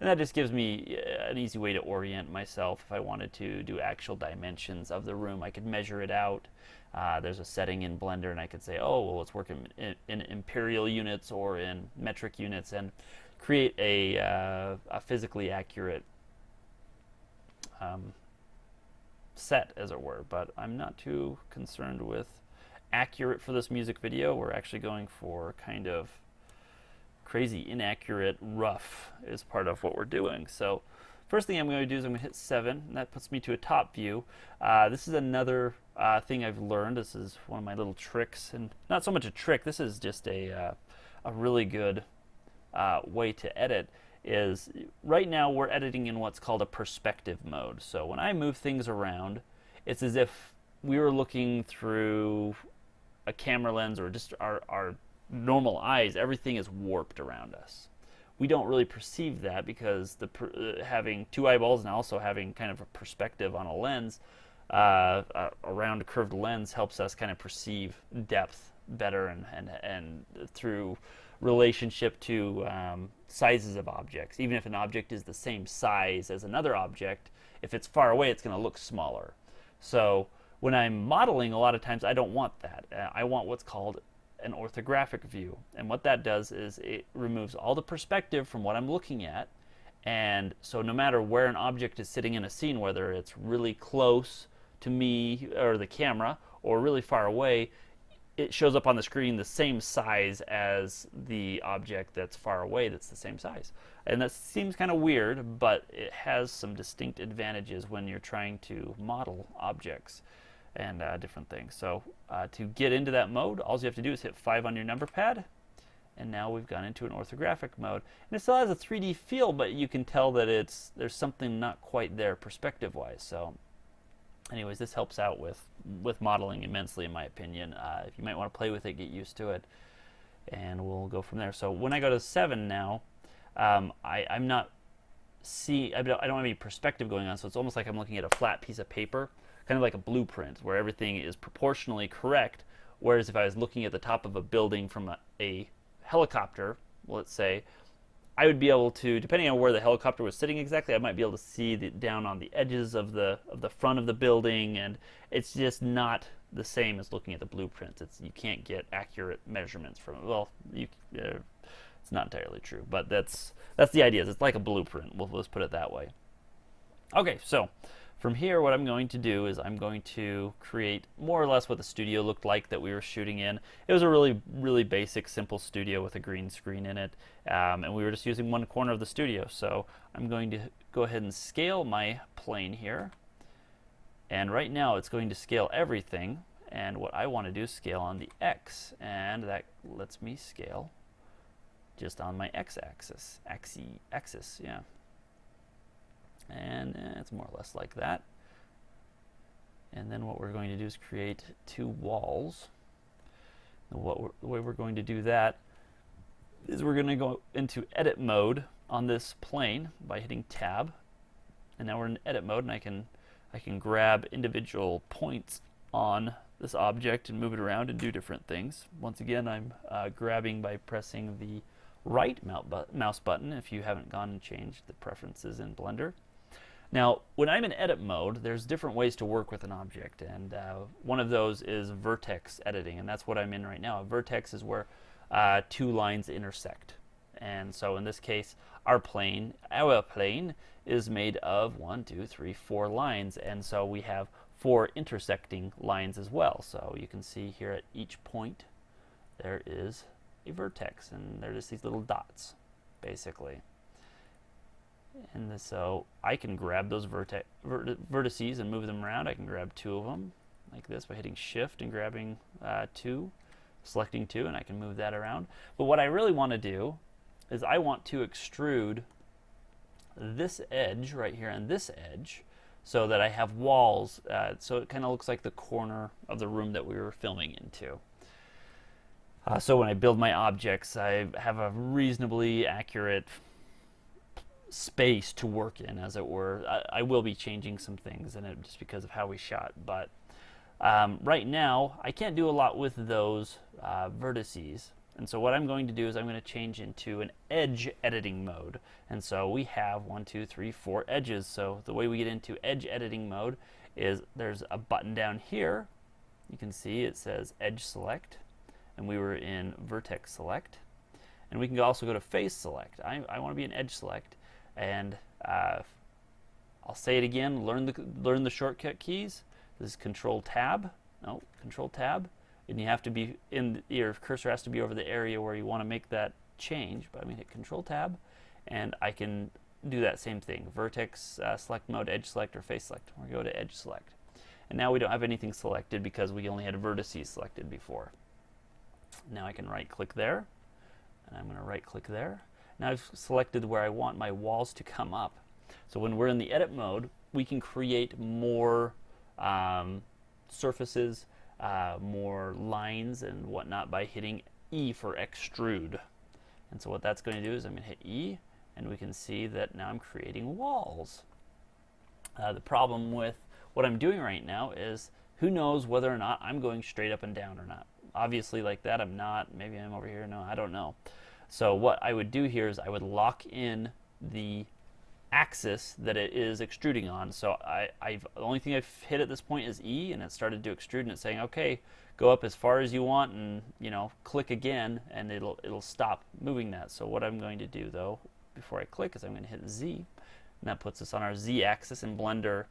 And that just gives me an easy way to orient myself. If I wanted to do actual dimensions of the room, I could measure it out. There's a setting in Blender, and I could say, oh, well, let's work in imperial units or in metric units and create a physically accurate set, as it were. But I'm not too concerned with accurate for this music video. We're actually going for kind of crazy inaccurate rough is part of what we're doing. So first thing I'm going to do is I'm going to hit 7, and that puts me to a top view. This is another thing I've learned. This is one of my little tricks, and not so much a trick, this is just a really good way to edit. Is right now we're editing in what's called a perspective mode. So when I move things around, it's as if we were looking through a camera lens or just our normal eyes. Everything is warped around us. We don't really perceive that because having two eyeballs and also having kind of a perspective on a lens, around a curved lens, helps us kind of perceive depth better and through relationship to sizes of objects. Even if an object is the same size as another object, if it's far away, it's going to look smaller. So when I'm modeling, a lot of times I don't want that. I want what's called an orthographic view. And what that does is it removes all the perspective from what I'm looking at. And so no matter where an object is sitting in a scene, whether it's really close to me or the camera or really far away, it shows up on the screen the same size as the object that's far away that's the same size. And that seems kind of weird, but it has some distinct advantages when you're trying to model objects and different things. So to get into that mode, all you have to do is hit 5 on your number pad, and now we've gone into an orthographic mode. And it still has a 3D feel, but you can tell that there's something not quite there perspective-wise. So anyways, this helps out with modeling immensely, in my opinion. You might want to play with it, get used to it, and we'll go from there. So when I go to 7 now, I'm not I don't have any perspective going on, so it's almost like I'm looking at a flat piece of paper, kind of like a blueprint where everything is proportionally correct. Whereas if I was looking at the top of a building from a helicopter, let's say, I would be able to, depending on where the helicopter was sitting exactly, I might be able to see down on the edges of the front of the building, and it's just not the same as looking at the blueprints. You can't get accurate measurements from it. Well, it's not entirely true, but that's the idea. It's like a blueprint. Let's put it that way. Okay, so from here, what I'm going to do is I'm going to create more or less what the studio looked like that we were shooting in. It was a really, really basic, simple studio with a green screen in it, and we were just using one corner of the studio. So I'm going to go ahead and scale my plane here, and right now it's going to scale everything, and what I want to do is scale on the X, and that lets me scale just on my X-axis, axis, yeah. And it's more or less like that. And then what we're going to do is create 2 walls. The way we're going to do that is we're going to go into edit mode on this plane by hitting tab. And now we're in edit mode, and I can grab individual points on this object and move it around and do different things. Once again, I'm grabbing by pressing the right mouse button if you haven't gone and changed the preferences in Blender. Now, when I'm in edit mode, there's different ways to work with an object, and one of those is vertex editing, and that's what I'm in right now. A vertex is where 2 lines intersect. And so in this case, our plane is made of 1, 2, 3, 4 lines, and so we have 4 intersecting lines as well. So you can see here at each point there is a vertex, and they're just these little dots, basically. And so I can grab those vertices and move them around. I can grab 2 of them like this by hitting Shift and grabbing 2, selecting 2, and I can move that around. But what I really want to do is I want to extrude this edge right here and this edge so that I have walls, so it kind of looks like the corner of the room that we were filming into. So when I build my objects, I have a reasonably accurate space to work in, as it were. I will be changing some things in it just because of how we shot, but right now I can't do a lot with those vertices. And so what I'm going to do is I'm going to change into an edge editing mode. And so we have 1, 2, 3, 4 edges. So the way we get into edge editing mode is there's a button down here. You can see it says edge select, and we were in vertex select. And we can also go to face select. I want to be in edge select, and I'll say it again. Learn the shortcut keys. This is Control Tab. No, Control Tab. And you have to be your cursor has to be over the area where you want to make that change. But I'm going to hit Control Tab, and I can do that same thing. Vertex select mode, edge select, or face select. We're going to go to edge select. And now we don't have anything selected because we only had vertices selected before. Now I can right click there, and I'm going to right click there. Now I've selected where I want my walls to come up. So when we're in the edit mode, we can create more surfaces, more lines and whatnot by hitting E for extrude. And so what that's going to do is I'm going to hit E, and we can see that now I'm creating walls. The problem with what I'm doing right now is who knows whether or not I'm going straight up and down or not. Obviously like that I'm not. Maybe I'm over here. No, I don't know. So what I would do here is I would lock in the axis that it is extruding on. So the only thing I've hit at this point is E, and it started to extrude, and it's saying, okay, go up as far as you want, and click again, and it'll stop moving that. So what I'm going to do though before I click is I'm going to hit Z, and that puts us on our Z axis. In Blender,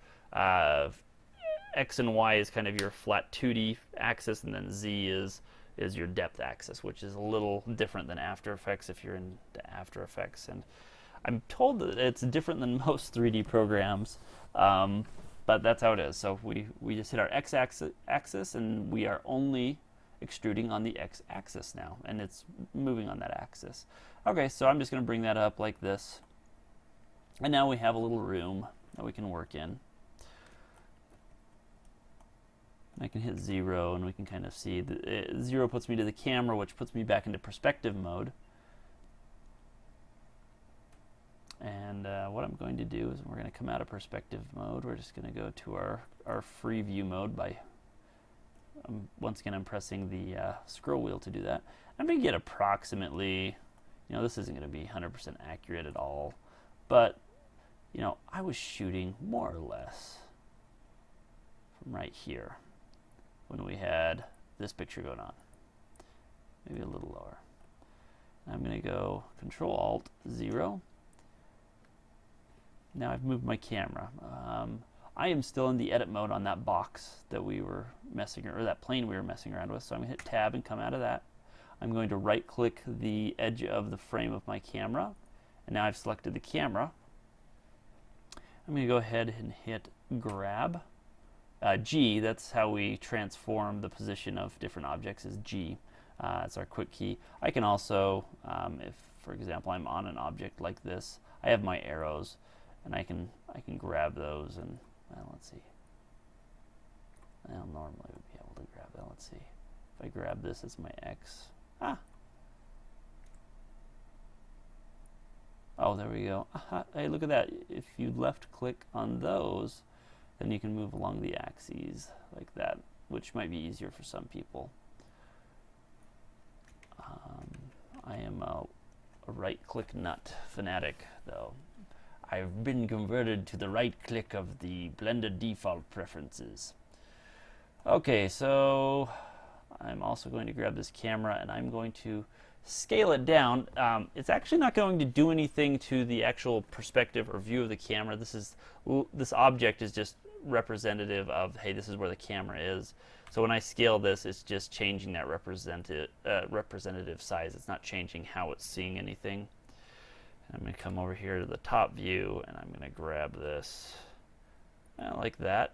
X and Y is kind of your flat 2D axis, and then Z is your depth axis, which is a little different than After Effects if you're into After Effects. And I'm told that it's different than most 3D programs, but that's how it is. So we just hit our X axis, and we are only extruding on the X axis now, and it's moving on that axis. Okay, so I'm just going to bring that up like this, and now we have a little room that we can work in. I can hit 0, and we can kind of see that 0 puts me to the camera, which puts me back into perspective mode. And what I'm going to do is we're going to come out of perspective mode. We're just going to go to our free view mode by, once again, I'm pressing the scroll wheel to do that. I'm going to get approximately, this isn't going to be 100% accurate at all, but, I was shooting more or less from right here when we had this picture going on. Maybe a little lower. I'm going to go Control-Alt-0. Now I've moved my camera. I am still in the edit mode on that box that we were or that plane we were messing around with. So I'm going to hit Tab and come out of that. I'm going to right click the edge of the frame of my camera, and now I've selected the camera. I'm going to go ahead and hit Grab. G, that's how we transform the position of different objects, is G. It's our quick key. I can also, if for example I'm on an object like this, I have my arrows, and I can grab those, and let's see. I'll normally would be able to grab that. Let's see. If I grab this as my X. Oh, there we go. Hey, look at that. If you left click on those, then you can move along the axes like that, which might be easier for some people. I am a right-click nut fanatic, though. I've been converted to the right-click of the Blender default preferences. Okay, so I'm also going to grab this camera, and I'm going to scale it down. It's actually not going to do anything to the actual perspective or view of the camera. This object is just representative of, hey, this is where the camera is. So when I scale this, it's just changing that representative size. It's not changing how it's seeing anything. And I'm going to come over here to the top view, and I'm going to grab this like that.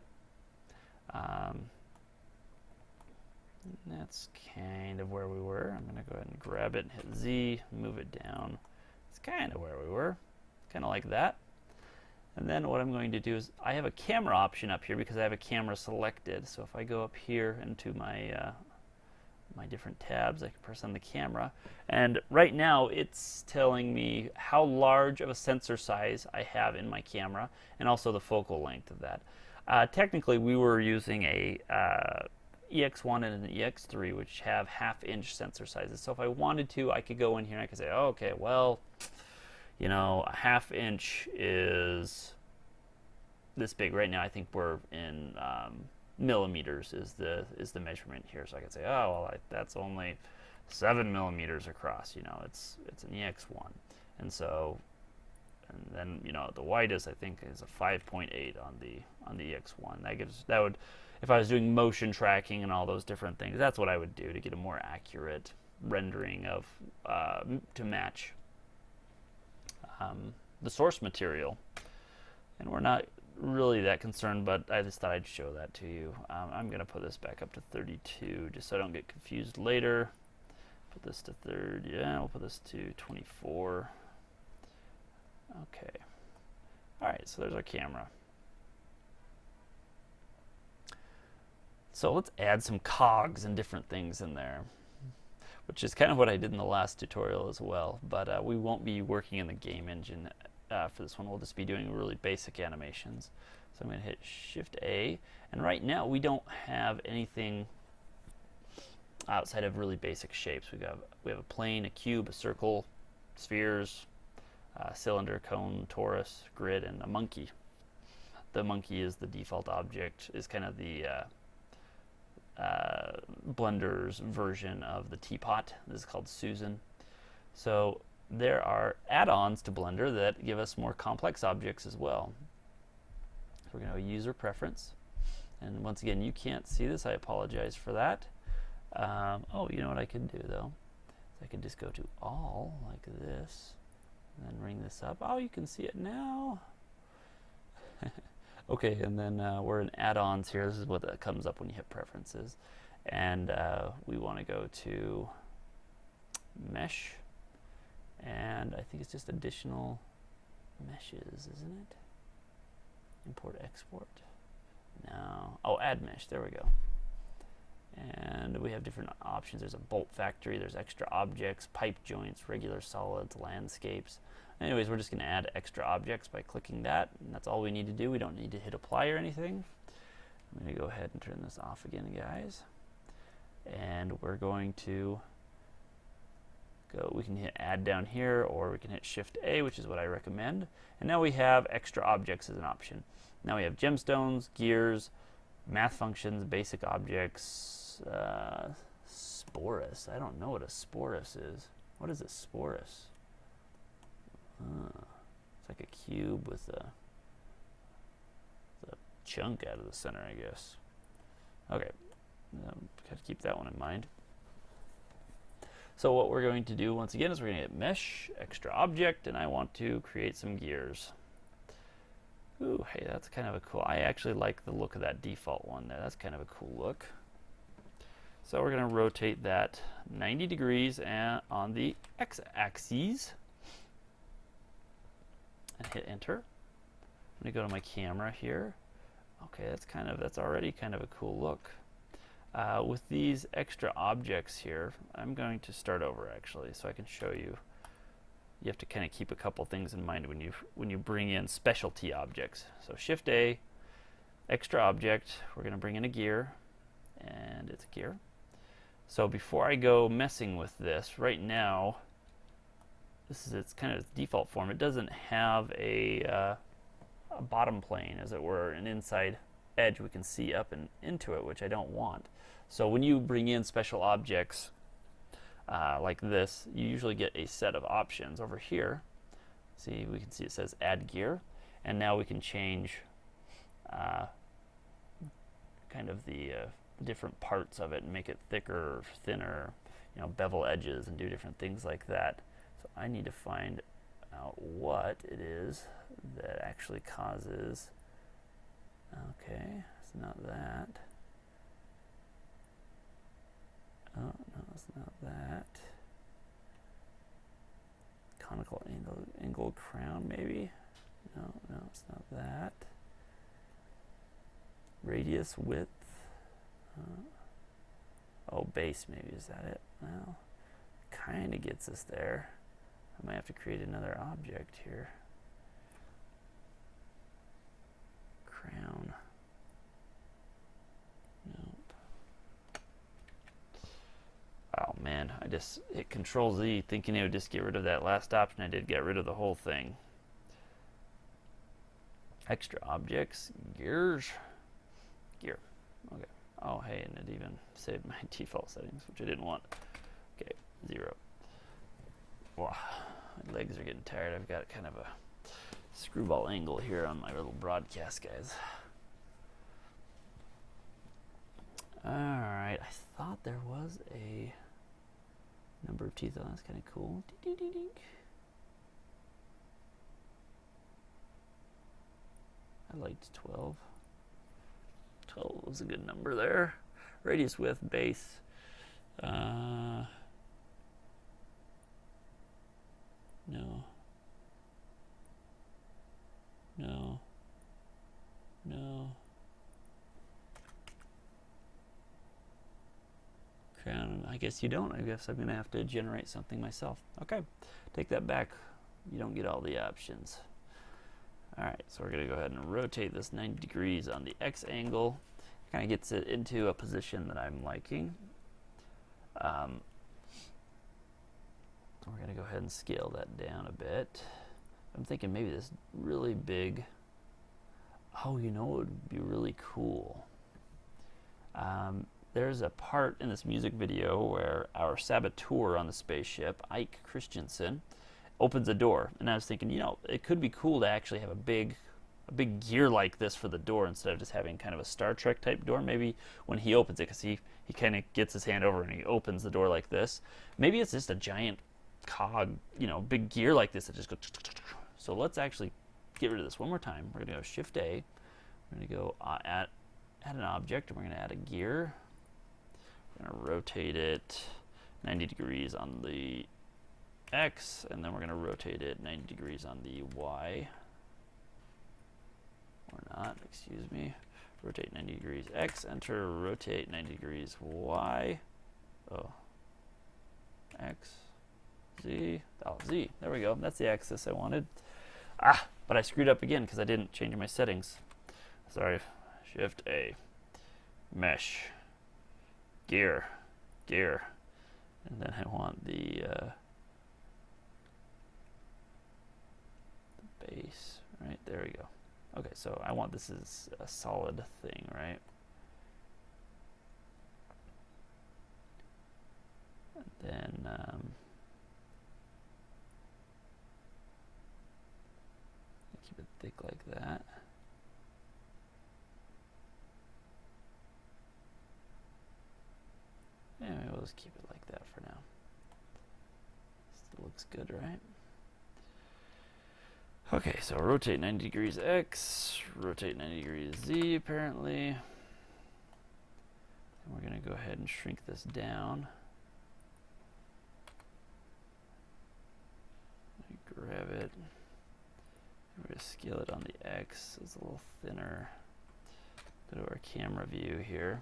That's kind of where we were. I'm going to go ahead and grab it and hit Z, move it down. It's kind of where we were, kind of like that. And then what I'm going to do is I have a camera option up here because I have a camera selected. So if I go up here into my my different tabs, I can press on the camera. And right now it's telling me how large of a sensor size I have in my camera and also the focal length of that. Technically, we were using a EX1 and an EX3, which have half-inch sensor sizes. So if I wanted to, I could go in here and I could say, oh, okay, well, you know, a half-inch is this big. Right now, I think we're in millimeters is the measurement here. So I could say, oh, well, that's only 7 millimeters across. You know, it's an EX1, and so, and then you know the widest I think is a 5.8 on the EX1. That would, if I was doing motion tracking and all those different things, that's what I would do to get a more accurate rendering of to match the source material. And we're not really that concerned, but I just thought I'd show that to you. I'm going to put this back up to 32 just so I don't get confused later. Put this to 30. Yeah, we'll put this to 24. Okay. All right, so there's our camera. So let's add some cogs and different things in there, which is kind of what I did in the last tutorial as well, but we won't be working in the game engine for this one. We'll just be doing really basic animations. So I'm going to hit Shift A, and right now we don't have anything outside of really basic shapes. We have a plane, a cube, a circle, spheres, cylinder, cone, torus, grid, and a monkey. The monkey is the default object, is kind of the Blender's version of the teapot. This is called Susan. So there are add-ons to Blender that give us more complex objects as well. So we're going to user preference, and once again, you can't see this. I apologize for that. Oh, you know what I can do though? I can just go to all like this, and then ring this up. Oh, you can see it now. Okay, and then we're in add-ons here. This is what comes up when you hit preferences. And we want to go to mesh. And I think it's just additional meshes, isn't it? Import, export. No. Oh, add mesh. There we go. And we have different options. There's a bolt factory. There's extra objects, pipe joints, regular solids, landscapes. Anyways, we're just going to add extra objects by clicking that, and that's all we need to do. We don't need to hit apply or anything. I'm going to go ahead and turn this off again, guys. And we're going to go, we can hit add down here, or we can hit Shift A, which is what I recommend. And now we have extra objects as an option. Now we have gemstones, gears, math functions, basic objects, sporus. I don't know what a sporus is. What is a sporus? It's like a cube with a chunk out of the center, I guess. Okay, got to keep that one in mind. So what we're going to do once again is we're going to hit mesh, extra object, and I want to create some gears. Ooh, hey, that's kind of a cool. I actually like the look of that default one there. That's kind of a cool look. So we're going to rotate that 90 degrees and on the x-axis. And hit enter. I'm going to go to my camera here. Okay, that's already kind of a cool look. With these extra objects here, I'm going to start over actually, so I can show you. You have to kind of keep a couple things in mind when you bring in specialty objects. So Shift A, extra object. We're going to bring in a gear, and it's a gear. So before I go messing with this, right now, this is its kind of default form. It doesn't have a bottom plane, as it were, an inside edge we can see up and into it, which I don't want. So when you bring in special objects like this, you usually get a set of options over here. See, we can see it says add gear, and now we can change kind of the different parts of it and make it thicker or thinner, bevel edges and do different things like that. So I need to find out what it is that actually causes. Okay, it's not that. Oh, no, it's not that. Conical angled crown, maybe? No, it's not that. Radius, width. Oh, base, maybe. Is that it? Well, kind of gets us there. I might have to create another object here. Crown. Nope. Oh man, I just hit Control Z thinking it would just get rid of that last option. I did get rid of the whole thing. Extra objects, gears, gear. Okay. Oh hey, and it even saved my default settings, which I didn't want. Okay, 0. Wow, my legs are getting tired. I've got kind of a screwball angle here on my little broadcast, guys. Alright, I thought there was a number of teeth on. That's kind of cool. I liked 12. 12 was a good number there. Radius, width, base. No. No. No. Crown, I guess you don't. I guess I'm going to have to generate something myself. Okay, take that back. You don't get all the options. Alright, so we're going to go ahead and rotate this 90 degrees on the X angle. Kind of gets it into a position that I'm liking. So we're going to go ahead and scale that down a bit. I'm thinking maybe this really big. Oh, you know what would be really cool? There's a part in this music video where our saboteur on the spaceship, Ike Christensen, opens a door. And I was thinking, it could be cool to actually have a big gear like this for the door instead of just having kind of a Star Trek type door. Maybe when he opens it, because he kind of gets his hand over and he opens the door like this. Maybe it's just a giant cog, big gear like this that just goes. So let's actually get rid of this one more time. We're going to go Shift A. We're going to go add an object, and we're going to add a gear. We're going to rotate it 90 degrees on the X, and then we're going to rotate it 90 degrees on the Y. Or not, excuse me. Rotate 90 degrees X, enter, rotate 90 degrees Y. Oh. X, Z, oh, Z. There we go. That's the axis I wanted. But I screwed up again because I didn't change my settings. Sorry. Shift A. Mesh. Gear. And then I want the base. Right, there we go. Okay, so I want this as a solid thing, right? And then keep it thick like that. Anyway, we'll just keep it like that for now. Still looks good, right? Okay, so rotate 90 degrees X, rotate 90 degrees Z apparently. And we're going to go ahead and shrink this down. Grab it. We're going to scale it on the X. It's a little thinner. Go to our camera view here.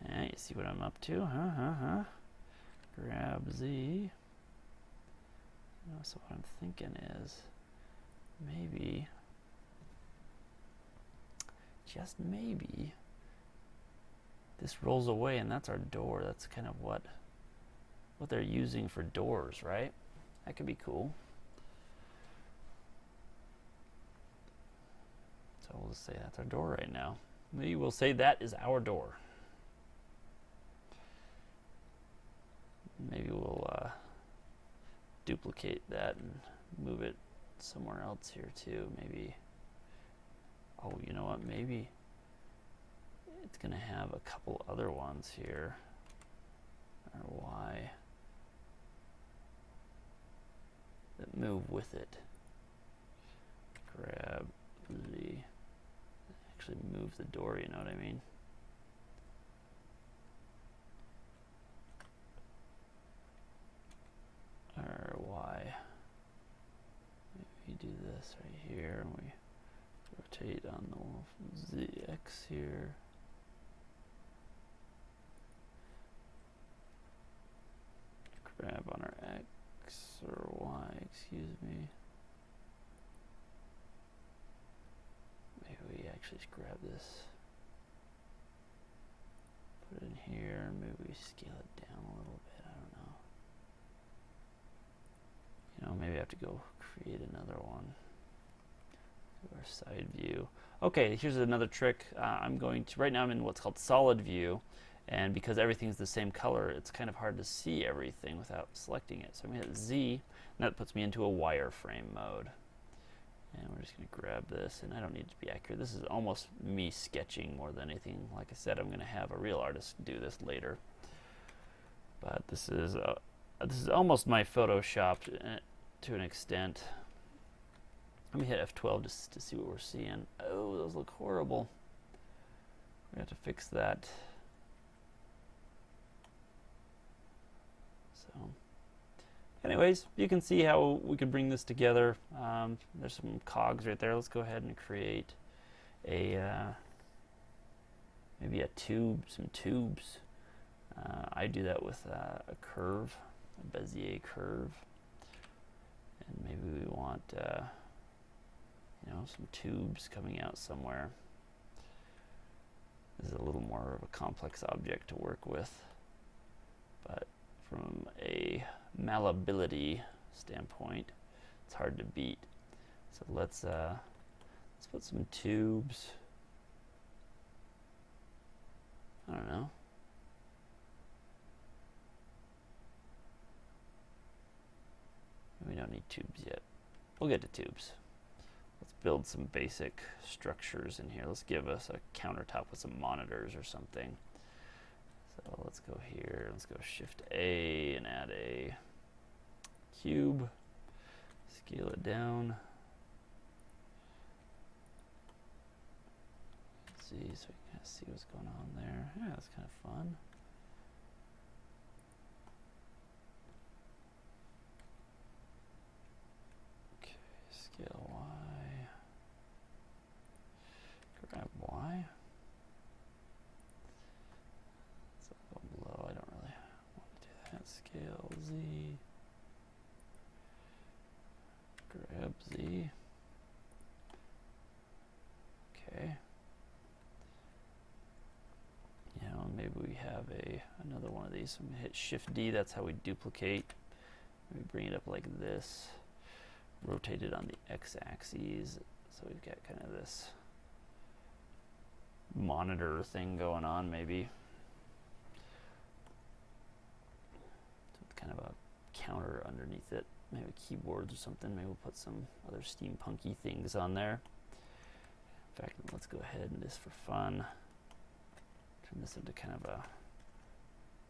Yeah, you see what I'm up to? Grab Z. So what I'm thinking is maybe, just maybe, this rolls away and that's our door. That's kind of what they're using for doors, right? That could be cool. So we'll just say that's our door right now. Maybe we'll say that is our door. Maybe we'll duplicate that and move it somewhere else here too. Maybe, oh, you know what, maybe it's going to have a couple other ones here, or Y, that move with it. Grab Z, actually move the door, you know what I mean? Or Y. Maybe do this right here, and we rotate on the ZX here. Grab on our X or Y, excuse me. Maybe we actually just grab this, put it in here, maybe we scale it down a little bit, I don't know. You know, maybe I have to go create another one. Do our side view. Okay, here's another trick. I'm going to, right now I'm in what's called solid view, and because everything's the same color, it's kind of hard to see everything without selecting it. So I'm going to hit Z, and that puts me into a wireframe mode. And we're just going to grab this, and I don't need to be accurate. This is almost me sketching more than anything. Like I said, I'm going to have a real artist do this later. But this is almost my Photoshop to an extent. Let me hit F12 just to see what we're seeing. Oh, those look horrible. We have to fix that. So, anyways, you can see how we could bring this together. There's some cogs right there. Let's go ahead and create a maybe a tube, some tubes. I do that with a curve, a Bezier curve, and maybe we want you know, some tubes coming out somewhere. This is a little more of a complex object to work with, but from a malleability standpoint, it's hard to beat. So let's put some tubes. I don't know. We don't need tubes yet. We'll get to tubes. Let's build some basic structures in here. Let's give us a countertop with some monitors or something. So let's go here, let's go Shift A and add a cube. Scale it down. Let's see, so we can kind of see what's going on there. Yeah, that's kind of fun. Okay, scale Y. Grab Y. So go below, I don't really want to do that. Scale Z. Grab Z. Okay. You know, maybe we have another one of these. So I'm gonna hit Shift D. That's how we duplicate. Maybe bring it up like this. Rotate it on the X-axis. So we've got kind of this monitor thing going on, maybe. So it's kind of a counter underneath it. Maybe keyboards or something. Maybe we'll put some other steampunky things on there. In fact, let's go ahead and just for fun turn this into kind of a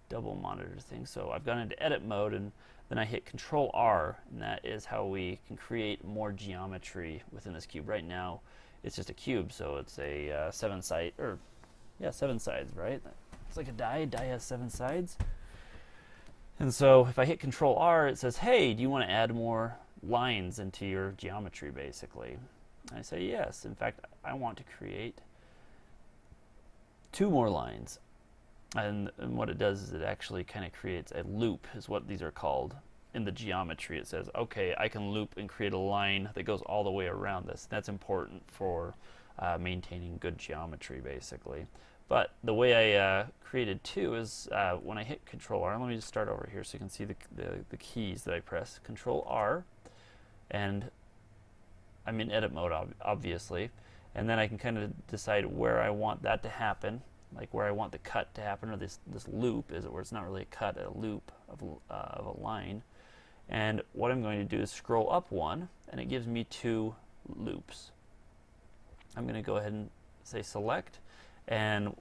double monitor thing. So I've gone into edit mode, and then I hit Control R, and that is how we can create more geometry within this cube. Right now it's just a cube, so it's a 7 sides, right? It's like a die. Die has 7 sides. And so if I hit Control R, it says, hey, do you want to add more lines into your geometry, basically? And I say yes. In fact, I want to create 2 more lines. And what it does is it actually kind of creates a loop, is what these are called. In the geometry, it says, okay, I can loop and create a line that goes all the way around this. That's important for maintaining good geometry, basically. But the way I created 2 is when I hit Control R, let me just start over here so you can see the keys that I press. Control R, and I'm in edit mode, obviously. And then I can kind of decide where I want that to happen, like where I want the cut to happen, or this loop, is it, where it's not really a cut, a loop of a line. And what I'm going to do is scroll up 1, and it gives me 2 loops. I'm going to go ahead and say select, and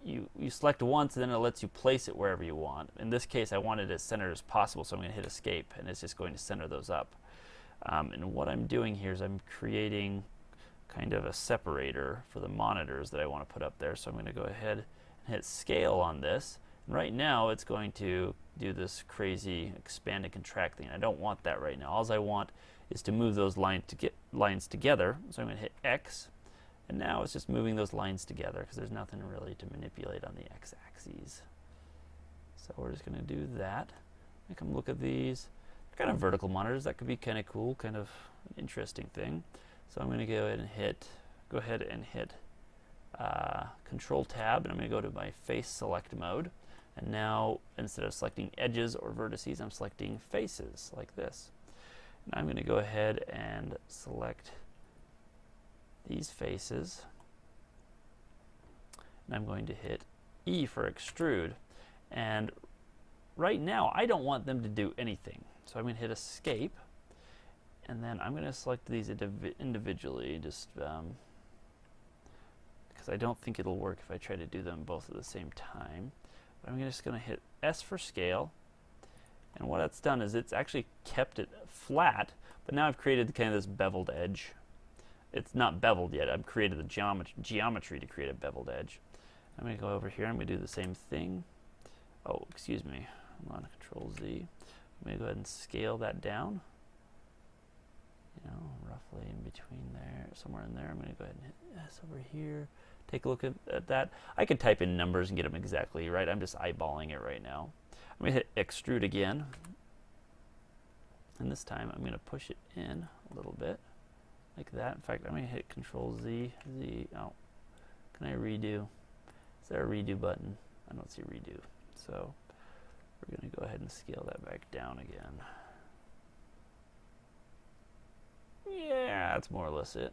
you select once and then it lets you place it wherever you want. In this case, I want it as centered as possible, so I'm going to hit escape and it's just going to center those up. And what I'm doing here is I'm creating kind of a separator for the monitors that I want to put up there. So I'm going to go ahead and hit scale on this. And right now it's going to do this crazy expand and contract thing. I don't want that right now. All I want is to move those lines together. So I'm going to hit X. And now it's just moving those lines together because there's nothing really to manipulate on the X-axis. So we're just going to do that. I can look at these. They're kind of vertical monitors. That could be kind of cool, kind of an interesting thing. So I'm going to go ahead and hit Control Tab, and I'm going to go to my face select mode. And now instead of selecting edges or vertices, I'm selecting faces like this. And I'm going to go ahead and select these faces. And I'm going to hit E for extrude. And right now, I don't want them to do anything. So I'm going to hit escape. And then I'm going to select these individually, just because I don't think it'll work if I try to do them both at the same time. But I'm just going to hit S for scale. And what that's done is it's actually kept it flat, but now I've created kind of this beveled edge. It's not beveled yet. I've created the geometry to create a beveled edge. I'm going to go over here. I'm going to do the same thing. Oh, excuse me. I'm on Control Z. I'm going to go ahead and scale that down. You know, roughly in between there, somewhere in there. I'm going to go ahead and hit S over here. Take a look at that. I could type in numbers and get them exactly right. I'm just eyeballing it right now. I'm going to hit extrude again. And this time I'm going to push it in a little bit, like that. In fact, I'm going to hit Control Z. Oh, can I redo? Is there a redo button? I don't see redo. So we're going to go ahead and scale that back down again. Yeah, that's more or less it.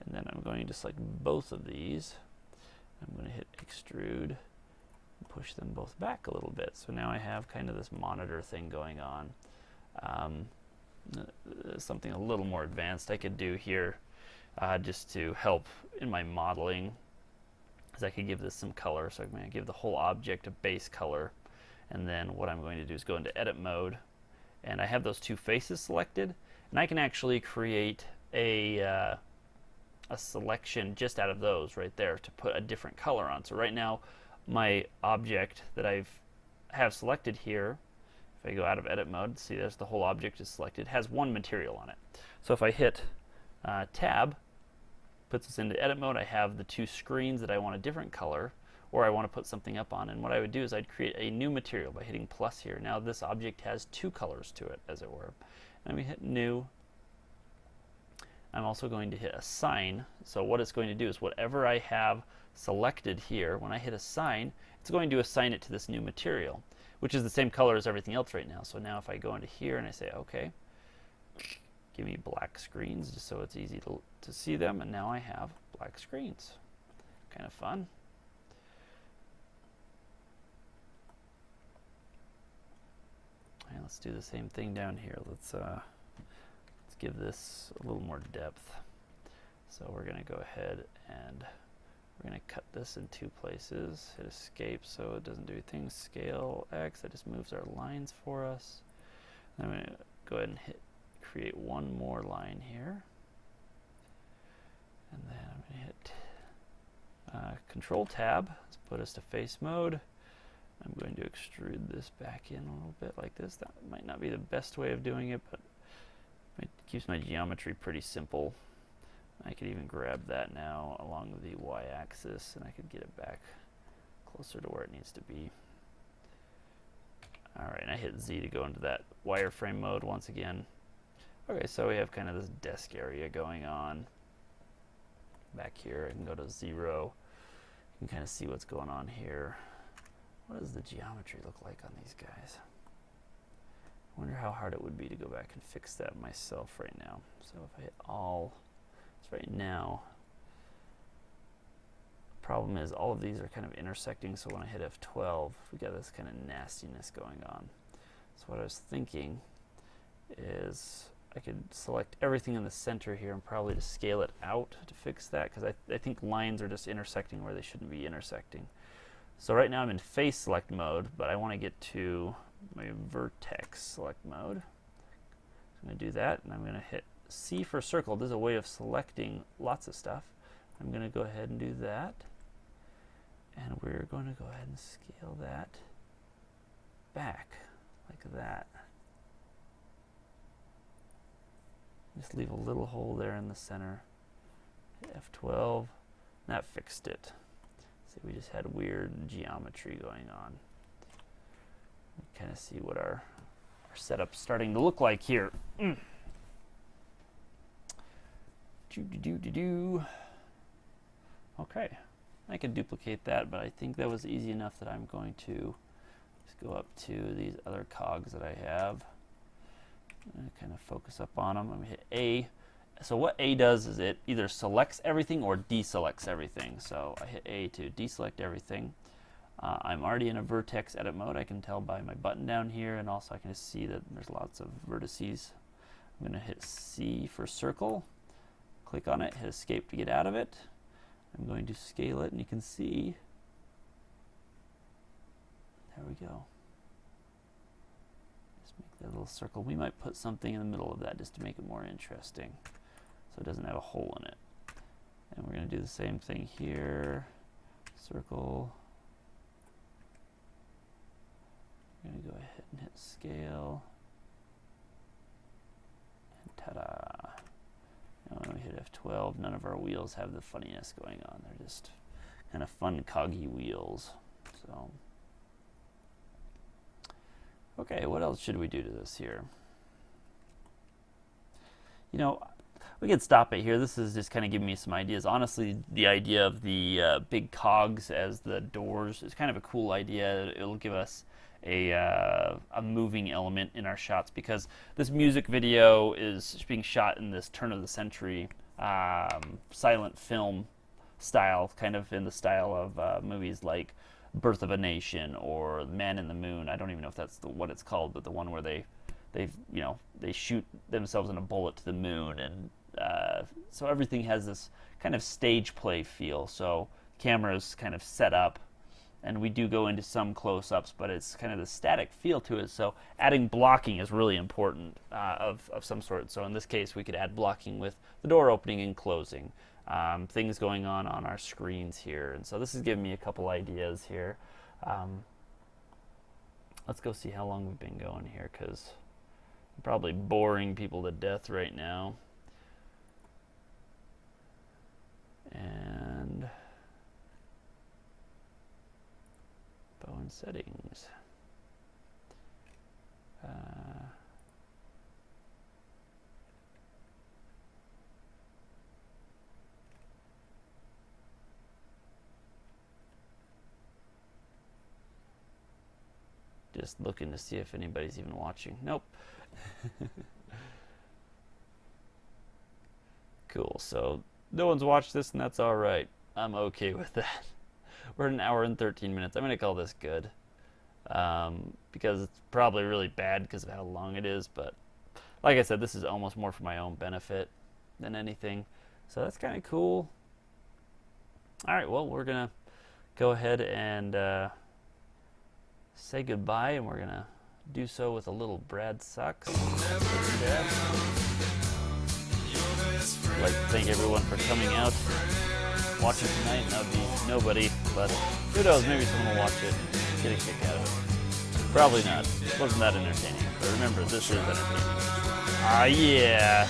And then I'm going to select both of these. I'm going to hit extrude and push them both back a little bit. So now I have kind of this monitor thing going on. Something a little more advanced I could do here just to help in my modeling is I could give this some color. So I'm going to give the whole object a base color. And then what I'm going to do is go into edit mode. And I have those two faces selected, and I can actually create a selection just out of those right there to put a different color on. So right now, my object that have selected here, if I go out of edit mode, see there's the whole object is selected, has one material on it. So if I hit tab, puts us into edit mode, I have the two screens that I want a different color, or I want to put something up on. And what I would do is I'd create a new material by hitting plus here. Now this object has two colors to it, as it were. And we hit new. I'm also going to hit assign. So what it's going to do is whatever I have selected here, when I hit assign, it's going to assign it to this new material, which is the same color as everything else right now. So now if I go into here and I say, okay, give me black screens just so it's easy to see them. And now I have black screens. Kind of fun. And let's do the same thing down here. Let's give this a little more depth. So we're going to go ahead and we're going to cut this in two places. Hit escape so it doesn't do things. Scale X, that just moves our lines for us. And I'm going to go ahead and create one more line here. And then I'm going to hit Control Tab. Let's put us to face mode. I'm going to extrude this back in a little bit like this. That might not be the best way of doing it, but it keeps my geometry pretty simple. I could even grab that now along the y-axis, and I could get it back closer to where it needs to be. All right, and I hit Z to go into that wireframe mode once again. Okay, so we have kind of this desk area going on. Back here, I can go to 0. You can kind of see what's going on here. What does the geometry look like on these guys? I wonder how hard it would be to go back and fix that myself right now. So if I hit all, so right now, the problem is all of these are kind of intersecting, so when I hit F12, we got this kind of nastiness going on. So what I was thinking is I could select everything in the center here and probably to scale it out to fix that, because I think lines are just intersecting where they shouldn't be intersecting. So right now I'm in face select mode, but I want to get to my vertex select mode. I'm going to do that, and I'm going to hit C for circle. This is a way of selecting lots of stuff. I'm going to go ahead and do that. And we're going to go ahead and scale that back like that. Just leave a little hole there in the center. Hit F12. That fixed it. See, we just had weird geometry going on. Kind of see what our setup's starting to look like here. Okay, I can duplicate that, but I think that was easy enough that I'm going to just go up to these other cogs that I have and kind of focus up on them. I'm going to hit A. So what A does is it either selects everything or deselects everything. So I hit A to deselect everything. I'm already in a vertex edit mode. I can tell by my button down here, and also I can just see that there's lots of vertices. I'm going to hit C for circle, click on it, hit escape to get out of it. I'm going to scale it, and you can see, there we go. Just make that little circle. We might put something in the middle of that just to make it more interesting, so it doesn't have a hole in it. And we're going to do the same thing here. Circle. I'm going to go ahead and hit scale. And ta-da. Now when we hit F12, none of our wheels have the funniness going on. They're just kind of fun coggy wheels. So, okay, what else should we do to this here? You know, we could stop it here. This is just kind of giving me some ideas. Honestly, the idea of the big cogs as the doors is kind of a cool idea. It'll give us a moving element in our shots, because this music video is being shot in this turn of the century silent film style, kind of in the style of movies like Birth of a Nation or Man in the Moon. I don't even know if that's what it's called, but the one where they shoot themselves in a bullet to the moon, and so everything has this kind of stage play feel. So camera's kind of set up, and we do go into some close-ups, but it's kind of the static feel to it. So adding blocking is really important of some sort. So in this case, we could add blocking with the door opening and closing, things going on our screens here. And so this is giving me a couple ideas here. Let's go see how long we've been going here, because I'm probably boring people to death right now. And bow and settings. Just looking to see if anybody's even watching. Nope. Cool. So no one's watched this, and that's all right. I'm okay with that. We're at 1 hour and 13 minutes. I'm going to call this good, because it's probably really bad because of how long it is. But like I said, this is almost more for my own benefit than anything. So that's kind of cool. All right, well, we're going to go ahead and say goodbye, and we're going to do so with a little Brad Sucks. I'd like to thank everyone for coming out, watching tonight. That would be nobody, but who knows, maybe someone will watch it and get a kick out of it. Probably not. It wasn't that entertaining. But remember, this is entertaining. Ah, yeah.